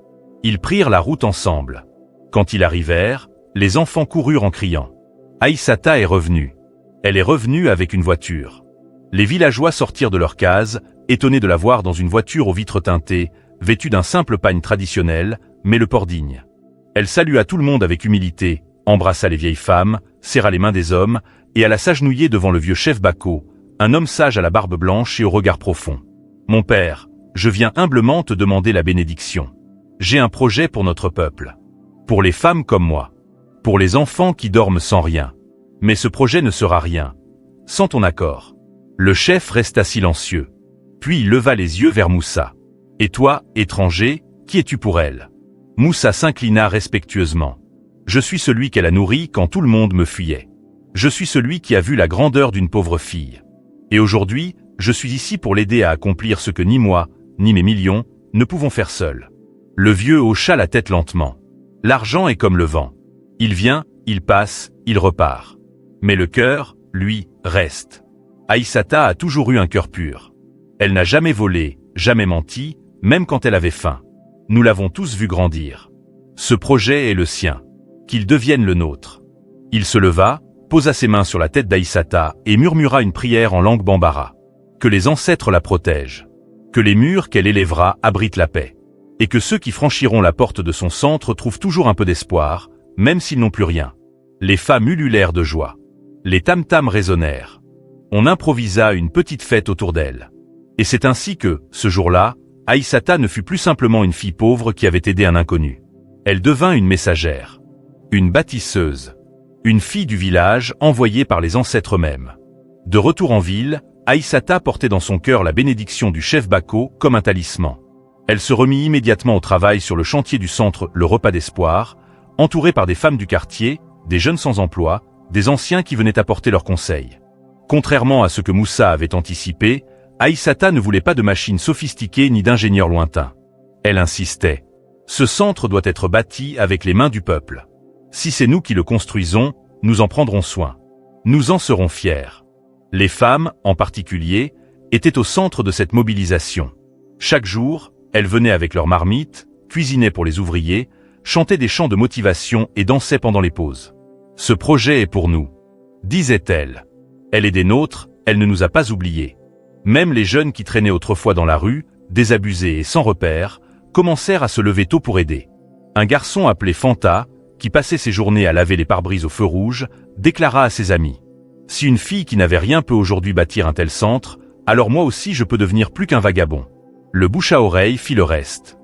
Ils prirent la route ensemble. Quand ils arrivèrent, les enfants coururent en criant. Aïssata est revenue. Elle est revenue avec une voiture. Les villageois sortirent de leur case, étonnés de la voir dans une voiture aux vitres teintées, vêtue d'un simple pagne traditionnel, mais le port digne. Elle salua tout le monde avec humilité, embrassa les vieilles femmes, serra les mains des hommes, et alla s'agenouiller devant le vieux chef Bako, un homme sage à la barbe blanche et au regard profond. « Mon père, je viens humblement te demander la bénédiction. J'ai un projet pour notre peuple. Pour les femmes comme moi. Pour les enfants qui dorment sans rien. Mais ce projet ne sera rien. Sans ton accord. » Le chef resta silencieux. Puis il leva les yeux vers Moussa. « Et toi, étranger, qui es-tu pour elle ?» Moussa s'inclina respectueusement. « Je suis celui qu'elle a nourri quand tout le monde me fuyait. Je suis celui qui a vu la grandeur d'une pauvre fille. Et aujourd'hui, je suis ici pour l'aider à accomplir ce que ni moi, ni mes millions, ne pouvons faire seuls. » Le vieux hocha la tête lentement. L'argent est comme le vent. Il vient, il passe, il repart. Mais le cœur, lui, reste. Aïssata a toujours eu un cœur pur. Elle n'a jamais volé, jamais menti, même quand elle avait faim. Nous l'avons tous vu grandir. Ce projet est le sien. Qu'il devienne le nôtre. Il se leva, posa ses mains sur la tête d'Aïssata et murmura une prière en langue bambara. Que les ancêtres la protègent. Que les murs qu'elle élèvera abritent la paix. Et que ceux qui franchiront la porte de son centre trouvent toujours un peu d'espoir, même s'ils n'ont plus rien. Les femmes ululèrent de joie. Les tam-tams résonnèrent. On improvisa une petite fête autour d'elle. Et c'est ainsi que, ce jour-là, Aïssata ne fut plus simplement une fille pauvre qui avait aidé un inconnu. Elle devint une messagère. Une bâtisseuse. Une fille du village envoyée par les ancêtres eux-mêmes. De retour en ville, Aïssata portait dans son cœur la bénédiction du chef Bako comme un talisman. Elle se remit immédiatement au travail sur le chantier du centre Le Repas d'Espoir, entourée par des femmes du quartier, des jeunes sans emploi, des anciens qui venaient apporter leurs conseils. Contrairement à ce que Moussa avait anticipé, Aïssata ne voulait pas de machines sophistiquées ni d'ingénieurs lointains. Elle insistait. Ce centre doit être bâti avec les mains du peuple. Si c'est nous qui le construisons, nous en prendrons soin. Nous en serons fiers. Les femmes, en particulier, étaient au centre de cette mobilisation. Chaque jour, elles venaient avec leurs marmites, cuisinaient pour les ouvriers, chantaient des chants de motivation et dansaient pendant les pauses. « Ce projet est pour nous », disait-elle. Elle est des nôtres, elle ne nous a pas oubliés. Même les jeunes qui traînaient autrefois dans la rue, désabusés et sans repère, commencèrent à se lever tôt pour aider. Un garçon appelé Fanta, qui passait ses journées à laver les pare-brises au feu rouge, déclara à ses amis. « Si une fille qui n'avait rien peut aujourd'hui bâtir un tel centre, alors moi aussi je peux devenir plus qu'un vagabond. » Le bouche à oreille fit le reste.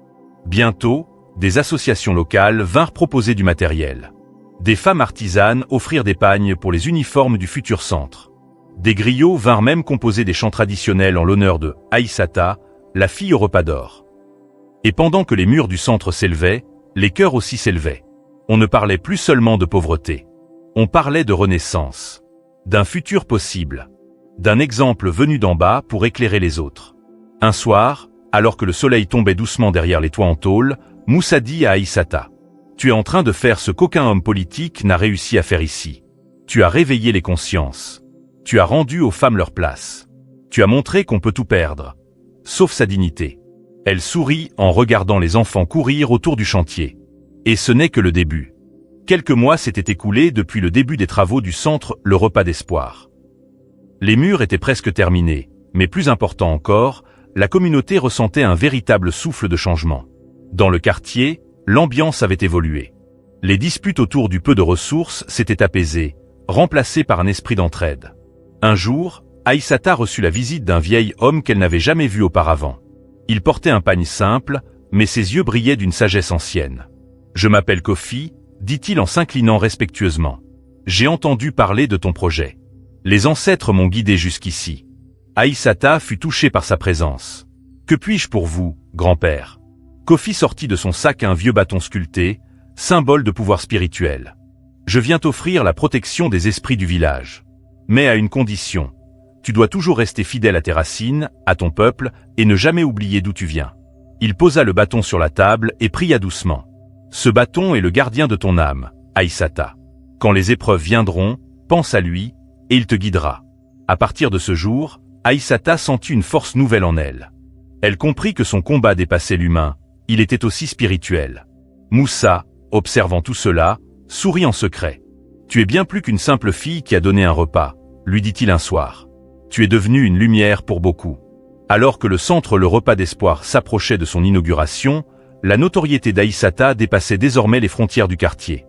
Bientôt, des associations locales vinrent proposer du matériel. Des femmes artisanes offrirent des pagnes pour les uniformes du futur centre. Des griots vinrent même composer des chants traditionnels en l'honneur de Aïssata, la fille au repas d'or. Et pendant que les murs du centre s'élevaient, les cœurs aussi s'élevaient. On ne parlait plus seulement de pauvreté. On parlait de renaissance. D'un futur possible. D'un exemple venu d'en bas pour éclairer les autres. Un soir, alors que le soleil tombait doucement derrière les toits en tôle, Moussa dit à Aïssata. « Tu es en train de faire ce qu'aucun homme politique n'a réussi à faire ici. Tu as réveillé les consciences. Tu as rendu aux femmes leur place. Tu as montré qu'on peut tout perdre, sauf sa dignité. » Elle sourit en regardant les enfants courir autour du chantier. Et ce n'est que le début. Quelques mois s'étaient écoulés depuis le début des travaux du centre Le Repas d'Espoir. Les murs étaient presque terminés, mais plus important encore, la communauté ressentait un véritable souffle de changement. Dans le quartier, l'ambiance avait évolué. Les disputes autour du peu de ressources s'étaient apaisées, remplacées par un esprit d'entraide. Un jour, Aïssata reçut la visite d'un vieil homme qu'elle n'avait jamais vu auparavant. Il portait un pagne simple, mais ses yeux brillaient d'une sagesse ancienne. « Je m'appelle Kofi », dit-il en s'inclinant respectueusement. « J'ai entendu parler de ton projet. Les ancêtres m'ont guidé jusqu'ici. » Aïssata fut touchée par sa présence. « Que puis-je pour vous, grand-père » Kofi sortit de son sac un vieux bâton sculpté, symbole de pouvoir spirituel. Je viens t'offrir la protection des esprits du village. Mais à une condition. Tu dois toujours rester fidèle à tes racines, à ton peuple, et ne jamais oublier d'où tu viens. Il posa le bâton sur la table et pria doucement. Ce bâton est le gardien de ton âme, Aïssata. Quand les épreuves viendront, pense à lui, et il te guidera. À partir de ce jour, Aïssata sentit une force nouvelle en elle. Elle comprit que son combat dépassait l'humain, il était aussi spirituel. Moussa, observant tout cela, sourit en secret. « Tu es bien plus qu'une simple fille qui a donné un repas », lui dit-il un soir. « Tu es devenue une lumière pour beaucoup. » Alors que le centre Le Repas d'Espoir s'approchait de son inauguration, la notoriété d'Aïssata dépassait désormais les frontières du quartier.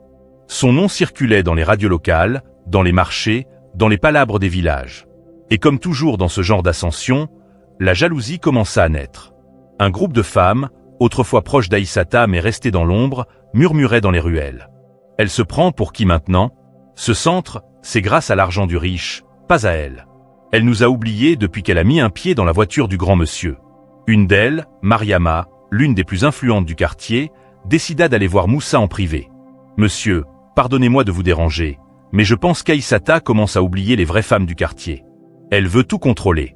Son nom circulait dans les radios locales, dans les marchés, dans les palabres des villages. Et comme toujours dans ce genre d'ascension, la jalousie commença à naître. Un groupe de femmes, autrefois proches d'Aïssata mais restées dans l'ombre, murmurait dans les ruelles. Elle se prend pour qui maintenant? Ce centre, c'est grâce à l'argent du riche, pas à elle. Elle nous a oubliés depuis qu'elle a mis un pied dans la voiture du grand monsieur. Une d'elles, Mariama, l'une des plus influentes du quartier, décida d'aller voir Moussa en privé. « Monsieur, pardonnez-moi de vous déranger, mais je pense qu'Aïssata commence à oublier les vraies femmes du quartier. Elle veut tout contrôler.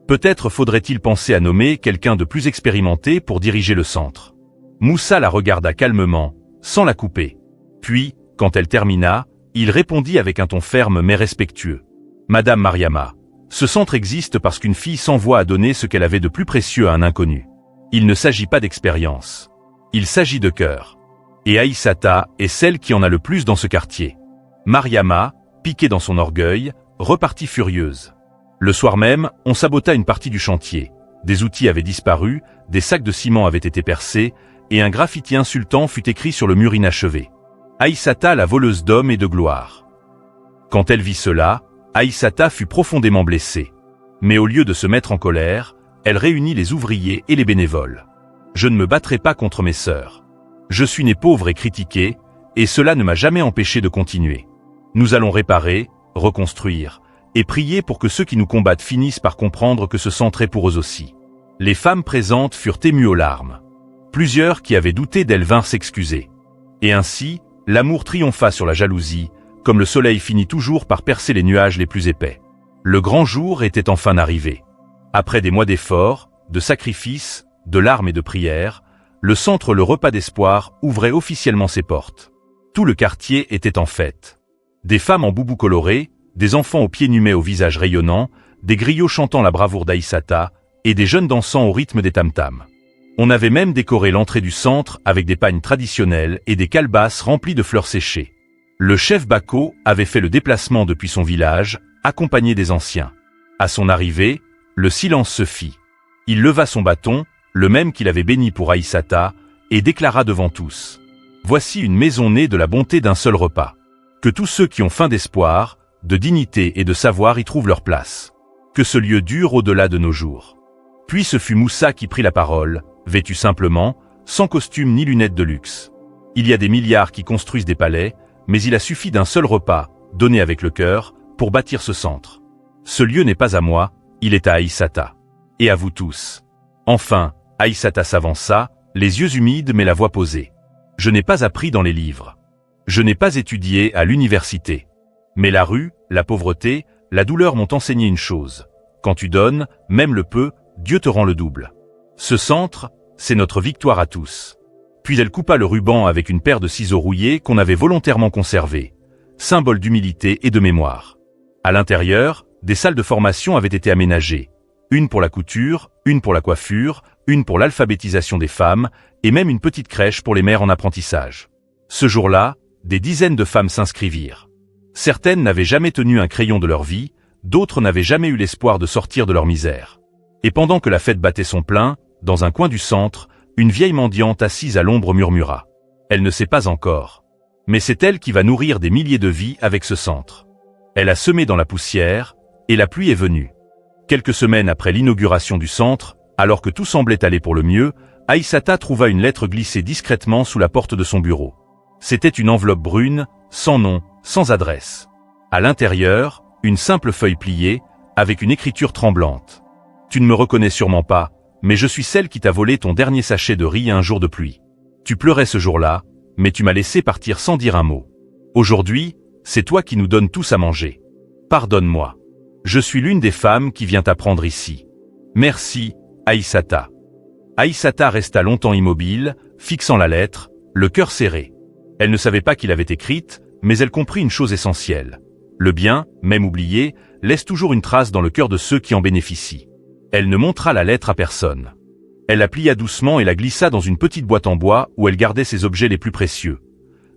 Peut-être faudrait-il penser à nommer quelqu'un de plus expérimenté pour diriger le centre. » Moussa la regarda calmement, sans la couper. Puis, quand elle termina, il répondit avec un ton ferme mais respectueux. « Madame Mariama, ce centre existe parce qu'une fille s'envoie à donner ce qu'elle avait de plus précieux à un inconnu. Il ne s'agit pas d'expérience. Il s'agit de cœur. Et Aïssata est celle qui en a le plus dans ce quartier. » Mariama, piquée dans son orgueil, repartit furieuse. Le soir même, on sabota une partie du chantier. Des outils avaient disparu, des sacs de ciment avaient été percés, et un graffiti insultant fut écrit sur le mur inachevé. Aïssata, la voleuse d'hommes et de gloire. Quand elle vit cela, Aïssata fut profondément blessée. Mais au lieu de se mettre en colère, elle réunit les ouvriers et les bénévoles. « Je ne me battrai pas contre mes sœurs. Je suis née pauvre et critiquée, et cela ne m'a jamais empêché de continuer. Nous allons réparer, reconstruire, et prier pour que ceux qui nous combattent finissent par comprendre que ce centre est pour eux aussi. » Les femmes présentes furent émues aux larmes. Plusieurs qui avaient douté d'elles vinrent s'excuser. Et ainsi, l'amour triompha sur la jalousie, comme le soleil finit toujours par percer les nuages les plus épais. Le grand jour était enfin arrivé. Après des mois d'efforts, de sacrifices, de larmes et de prières, le centre Le Repas d'Espoir ouvrait officiellement ses portes. Tout le quartier était en fête. Des femmes en boubou colorés, des enfants aux pieds nus mais au visage rayonnant, des griots chantant la bravoure d'Aïssata, et des jeunes dansant au rythme des tam-tams. On avait même décoré l'entrée du centre avec des pagnes traditionnelles et des calebasses remplies de fleurs séchées. Le chef Bako avait fait le déplacement depuis son village, accompagné des anciens. À son arrivée, le silence se fit. Il leva son bâton, le même qu'il avait béni pour Aïssata, et déclara devant tous. « Voici une maison née de la bonté d'un seul repas. Que tous ceux qui ont faim d'espoir, de dignité et de savoir y trouvent leur place. Que ce lieu dure au-delà de nos jours. » Puis ce fut Moussa qui prit la parole, vêtu simplement, sans costume ni lunettes de luxe. Il y a des milliards qui construisent des palais, mais il a suffi d'un seul repas, donné avec le cœur, pour bâtir ce centre. Ce lieu n'est pas à moi, il est à Aïssata. Et à vous tous. Enfin, Aïssata s'avança, les yeux humides mais la voix posée. Je n'ai pas appris dans les livres. Je n'ai pas étudié à l'université. Mais la rue, la pauvreté, la douleur m'ont enseigné une chose. Quand tu donnes, même le peu, Dieu te rend le double. Ce centre, c'est notre victoire à tous. Puis elle coupa le ruban avec une paire de ciseaux rouillés qu'on avait volontairement conservés, symbole d'humilité et de mémoire. À l'intérieur, des salles de formation avaient été aménagées. Une pour la couture, une pour la coiffure, une pour l'alphabétisation des femmes, et même une petite crèche pour les mères en apprentissage. Ce jour-là, des dizaines de femmes s'inscrivirent. Certaines n'avaient jamais tenu un crayon de leur vie, d'autres n'avaient jamais eu l'espoir de sortir de leur misère. Et pendant que la fête battait son plein, dans un coin du centre, une vieille mendiante assise à l'ombre murmura. Elle ne sait pas encore. Mais c'est elle qui va nourrir des milliers de vies avec ce centre. Elle a semé dans la poussière, et la pluie est venue. Quelques semaines après l'inauguration du centre, alors que tout semblait aller pour le mieux, Aïssata trouva une lettre glissée discrètement sous la porte de son bureau. C'était une enveloppe brune, sans nom, sans adresse. À l'intérieur, une simple feuille pliée, avec une écriture tremblante. « Tu ne me reconnais sûrement pas, Mais je suis celle qui t'a volé ton dernier sachet de riz un jour de pluie. Tu pleurais ce jour-là, mais tu m'as laissé partir sans dire un mot. Aujourd'hui, c'est toi qui nous donnes tous à manger. Pardonne-moi. Je suis l'une des femmes qui vient t'apprendre ici. Merci, Aïssata. Aïssata resta longtemps immobile, fixant la lettre, le cœur serré. Elle ne savait pas qu'il avait écrite, mais elle comprit une chose essentielle. Le bien, même oublié, laisse toujours une trace dans le cœur de ceux qui en bénéficient. Elle ne montra la lettre à personne. Elle la plia doucement et la glissa dans une petite boîte en bois où elle gardait ses objets les plus précieux.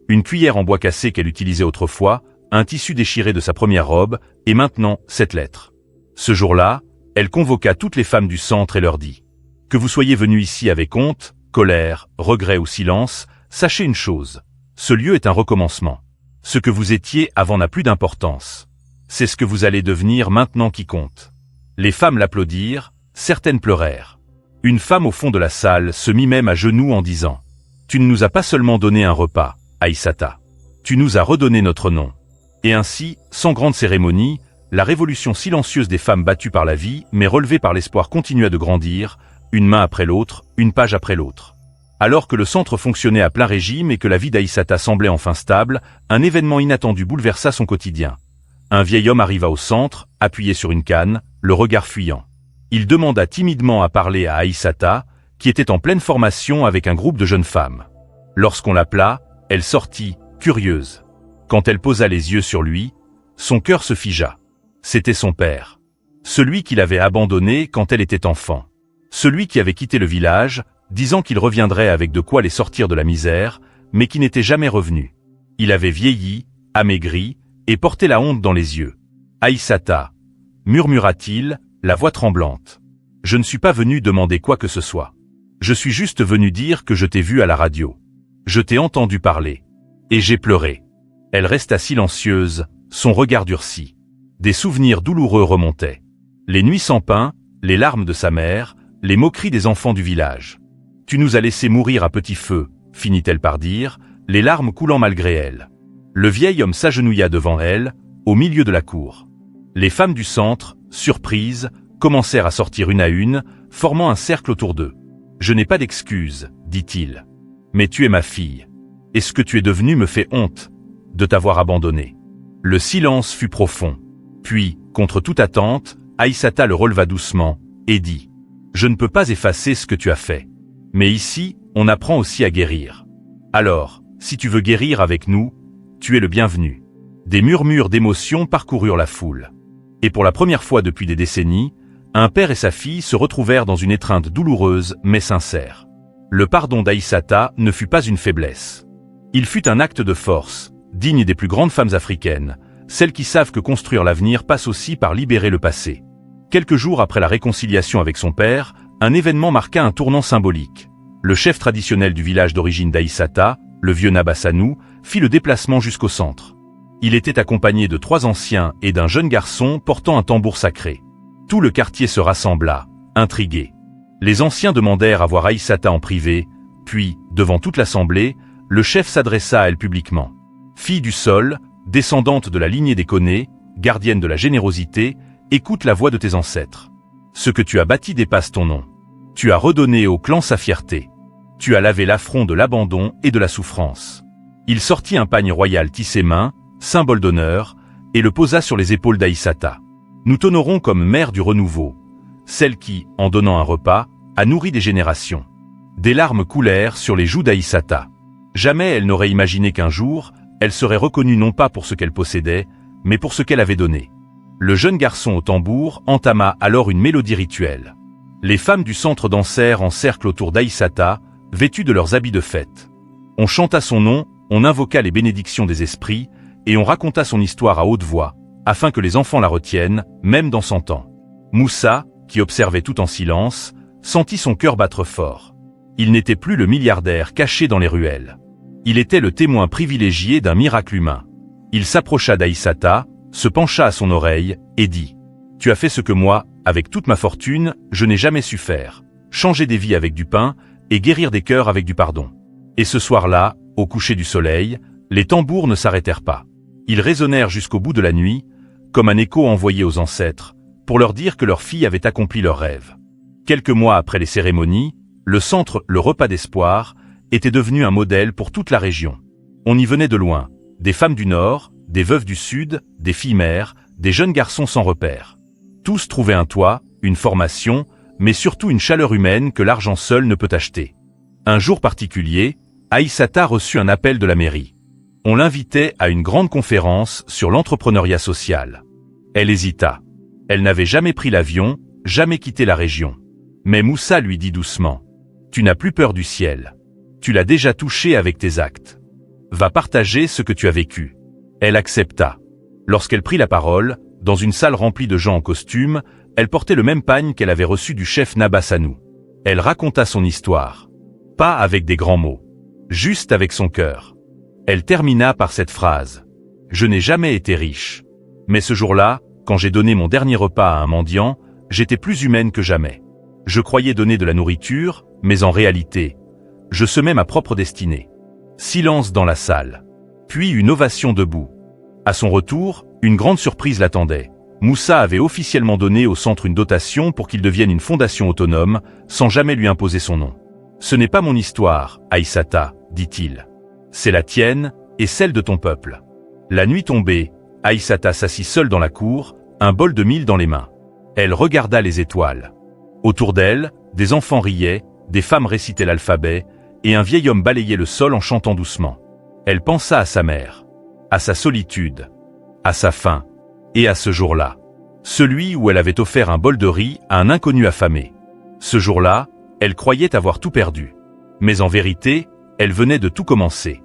Une cuillère en bois cassé qu'elle utilisait autrefois, un tissu déchiré de sa première robe, et maintenant, cette lettre. Ce jour-là, elle convoqua toutes les femmes du centre et leur dit « Que vous soyez venus ici avec honte, colère, regret ou silence, sachez une chose. Ce lieu est un recommencement. Ce que vous étiez avant n'a plus d'importance. C'est ce que vous allez devenir maintenant qui compte. » Les femmes l'applaudirent, certaines pleurèrent. Une femme au fond de la salle se mit même à genoux en disant « Tu ne nous as pas seulement donné un repas, Aïssata. Tu nous as redonné notre nom. » Et ainsi, sans grande cérémonie, la révolution silencieuse des femmes battues par la vie, mais relevée par l'espoir continua de grandir, une main après l'autre, une page après l'autre. Alors que le centre fonctionnait à plein régime et que la vie d'Aïssata semblait enfin stable, un événement inattendu bouleversa son quotidien. Un vieil homme arriva au centre, appuyé sur une canne, le regard fuyant. Il demanda timidement à parler à Aïssata, qui était en pleine formation avec un groupe de jeunes femmes. Lorsqu'on l'appela, elle sortit, curieuse. Quand elle posa les yeux sur lui, son cœur se figea. C'était son père. Celui qui l'avait abandonné quand elle était enfant. Celui qui avait quitté le village, disant qu'il reviendrait avec de quoi les sortir de la misère, mais qui n'était jamais revenu. Il avait vieilli, amaigri, et portait la honte dans les yeux. « Aïssata » murmura-t-il, la voix tremblante. « Je ne suis pas venu demander quoi que ce soit. Je suis juste venu dire que je t'ai vu à la radio. Je t'ai entendu parler. Et j'ai pleuré. » Elle resta silencieuse, son regard durci. Des souvenirs douloureux remontaient. Les nuits sans pain, les larmes de sa mère, les moqueries des enfants du village. « Tu nous as laissé mourir à petit feu », finit-elle par dire, les larmes coulant malgré elle. Le vieil homme s'agenouilla devant elle, au milieu de la cour. Les femmes du centre, surprises, commencèrent à sortir une à une, formant un cercle autour d'eux. « Je n'ai pas d'excuses, dit-il. Mais tu es ma fille. Et ce que tu es devenue me fait honte, de t'avoir abandonné. » Le silence fut profond. Puis, contre toute attente, Aïssata le releva doucement, et dit « Je ne peux pas effacer ce que tu as fait. Mais ici, on apprend aussi à guérir. Alors, si tu veux guérir avec nous, tu es le bienvenu. » Des murmures d'émotion parcoururent la foule. Et pour la première fois depuis des décennies, un père et sa fille se retrouvèrent dans une étreinte douloureuse mais sincère. Le pardon d'Aïssata ne fut pas une faiblesse. Il fut un acte de force, digne des plus grandes femmes africaines, celles qui savent que construire l'avenir passe aussi par libérer le passé. Quelques jours après la réconciliation avec son père, un événement marqua un tournant symbolique. Le chef traditionnel du village d'origine d'Aïssata, le vieux Nabassanou, fit le déplacement jusqu'au centre. Il était accompagné de 3 anciens et d'un jeune garçon portant un tambour sacré. Tout le quartier se rassembla, intrigué. Les anciens demandèrent à voir Aïssata en privé, puis, devant toute l'assemblée, le chef s'adressa à elle publiquement. « Fille du sol, descendante de la lignée des Koné, gardienne de la générosité, écoute la voix de tes ancêtres. Ce que tu as bâti dépasse ton nom. Tu as redonné au clan sa fierté. Tu as lavé l'affront de l'abandon et de la souffrance. » Il sortit un pagne royal tissé main, symbole d'honneur, et le posa sur les épaules d'Aïssata. « Nous t'honorons comme mère du renouveau, celle qui, en donnant un repas, a nourri des générations. » Des larmes coulèrent sur les joues d'Aïssata. Jamais elle n'aurait imaginé qu'un jour, elle serait reconnue non pas pour ce qu'elle possédait, mais pour ce qu'elle avait donné. Le jeune garçon au tambour entama alors une mélodie rituelle. Les femmes du centre dansèrent en cercle autour d'Aïssata, vêtues de leurs habits de fête. On chanta son nom, on invoqua les bénédictions des esprits, et on raconta son histoire à haute voix, afin que les enfants la retiennent, même dans 100 ans. Moussa, qui observait tout en silence, sentit son cœur battre fort. Il n'était plus le milliardaire caché dans les ruelles. Il était le témoin privilégié d'un miracle humain. Il s'approcha d'Aïssata, se pencha à son oreille, et dit « Tu as fait ce que moi, avec toute ma fortune, je n'ai jamais su faire, changer des vies avec du pain, et guérir des cœurs avec du pardon. » Et ce soir-là, au coucher du soleil, les tambours ne s'arrêtèrent pas. Ils résonnèrent jusqu'au bout de la nuit, comme un écho envoyé aux ancêtres, pour leur dire que leur fille avait accompli leur rêve. Quelques mois après les cérémonies, le centre Le Repas d'Espoir était devenu un modèle pour toute la région. On y venait de loin, des femmes du Nord, des veuves du Sud, des filles mères, des jeunes garçons sans repère. Tous trouvaient un toit, une formation, mais surtout une chaleur humaine que l'argent seul ne peut acheter. Un jour particulier, Aïssata reçut un appel de la mairie. On l'invitait à une grande conférence sur l'entrepreneuriat social. Elle hésita. Elle n'avait jamais pris l'avion, jamais quitté la région. Mais Moussa lui dit doucement: « Tu n'as plus peur du ciel. Tu l'as déjà touché avec tes actes. Va partager ce que tu as vécu. » Elle accepta. Lorsqu'elle prit la parole, dans une salle remplie de gens en costume, elle portait le même pagne qu'elle avait reçu du chef Nabassanou. Elle raconta son histoire. Pas avec des grands mots. Juste avec son cœur. Elle termina par cette phrase: « Je n'ai jamais été riche. Mais ce jour-là, quand j'ai donné mon dernier repas à un mendiant, j'étais plus humaine que jamais. Je croyais donner de la nourriture, mais en réalité, je semais ma propre destinée. » Silence dans la salle. Puis une ovation debout. À son retour, une grande surprise l'attendait. Moussa avait officiellement donné au centre une dotation pour qu'il devienne une fondation autonome, sans jamais lui imposer son nom. « Ce n'est pas mon histoire, Aïssata, dit-il. C'est la tienne et celle de ton peuple. » La nuit tombée, Aïssata s'assit seule dans la cour, un bol de mil dans les mains. Elle regarda les étoiles. Autour d'elle, des enfants riaient, des femmes récitaient l'alphabet, et un vieil homme balayait le sol en chantant doucement. Elle pensa à sa mère, à sa solitude, à sa faim, et à ce jour-là. Celui où elle avait offert un bol de riz à un inconnu affamé. Ce jour-là, elle croyait avoir tout perdu. Mais en vérité, elle venait de tout commencer.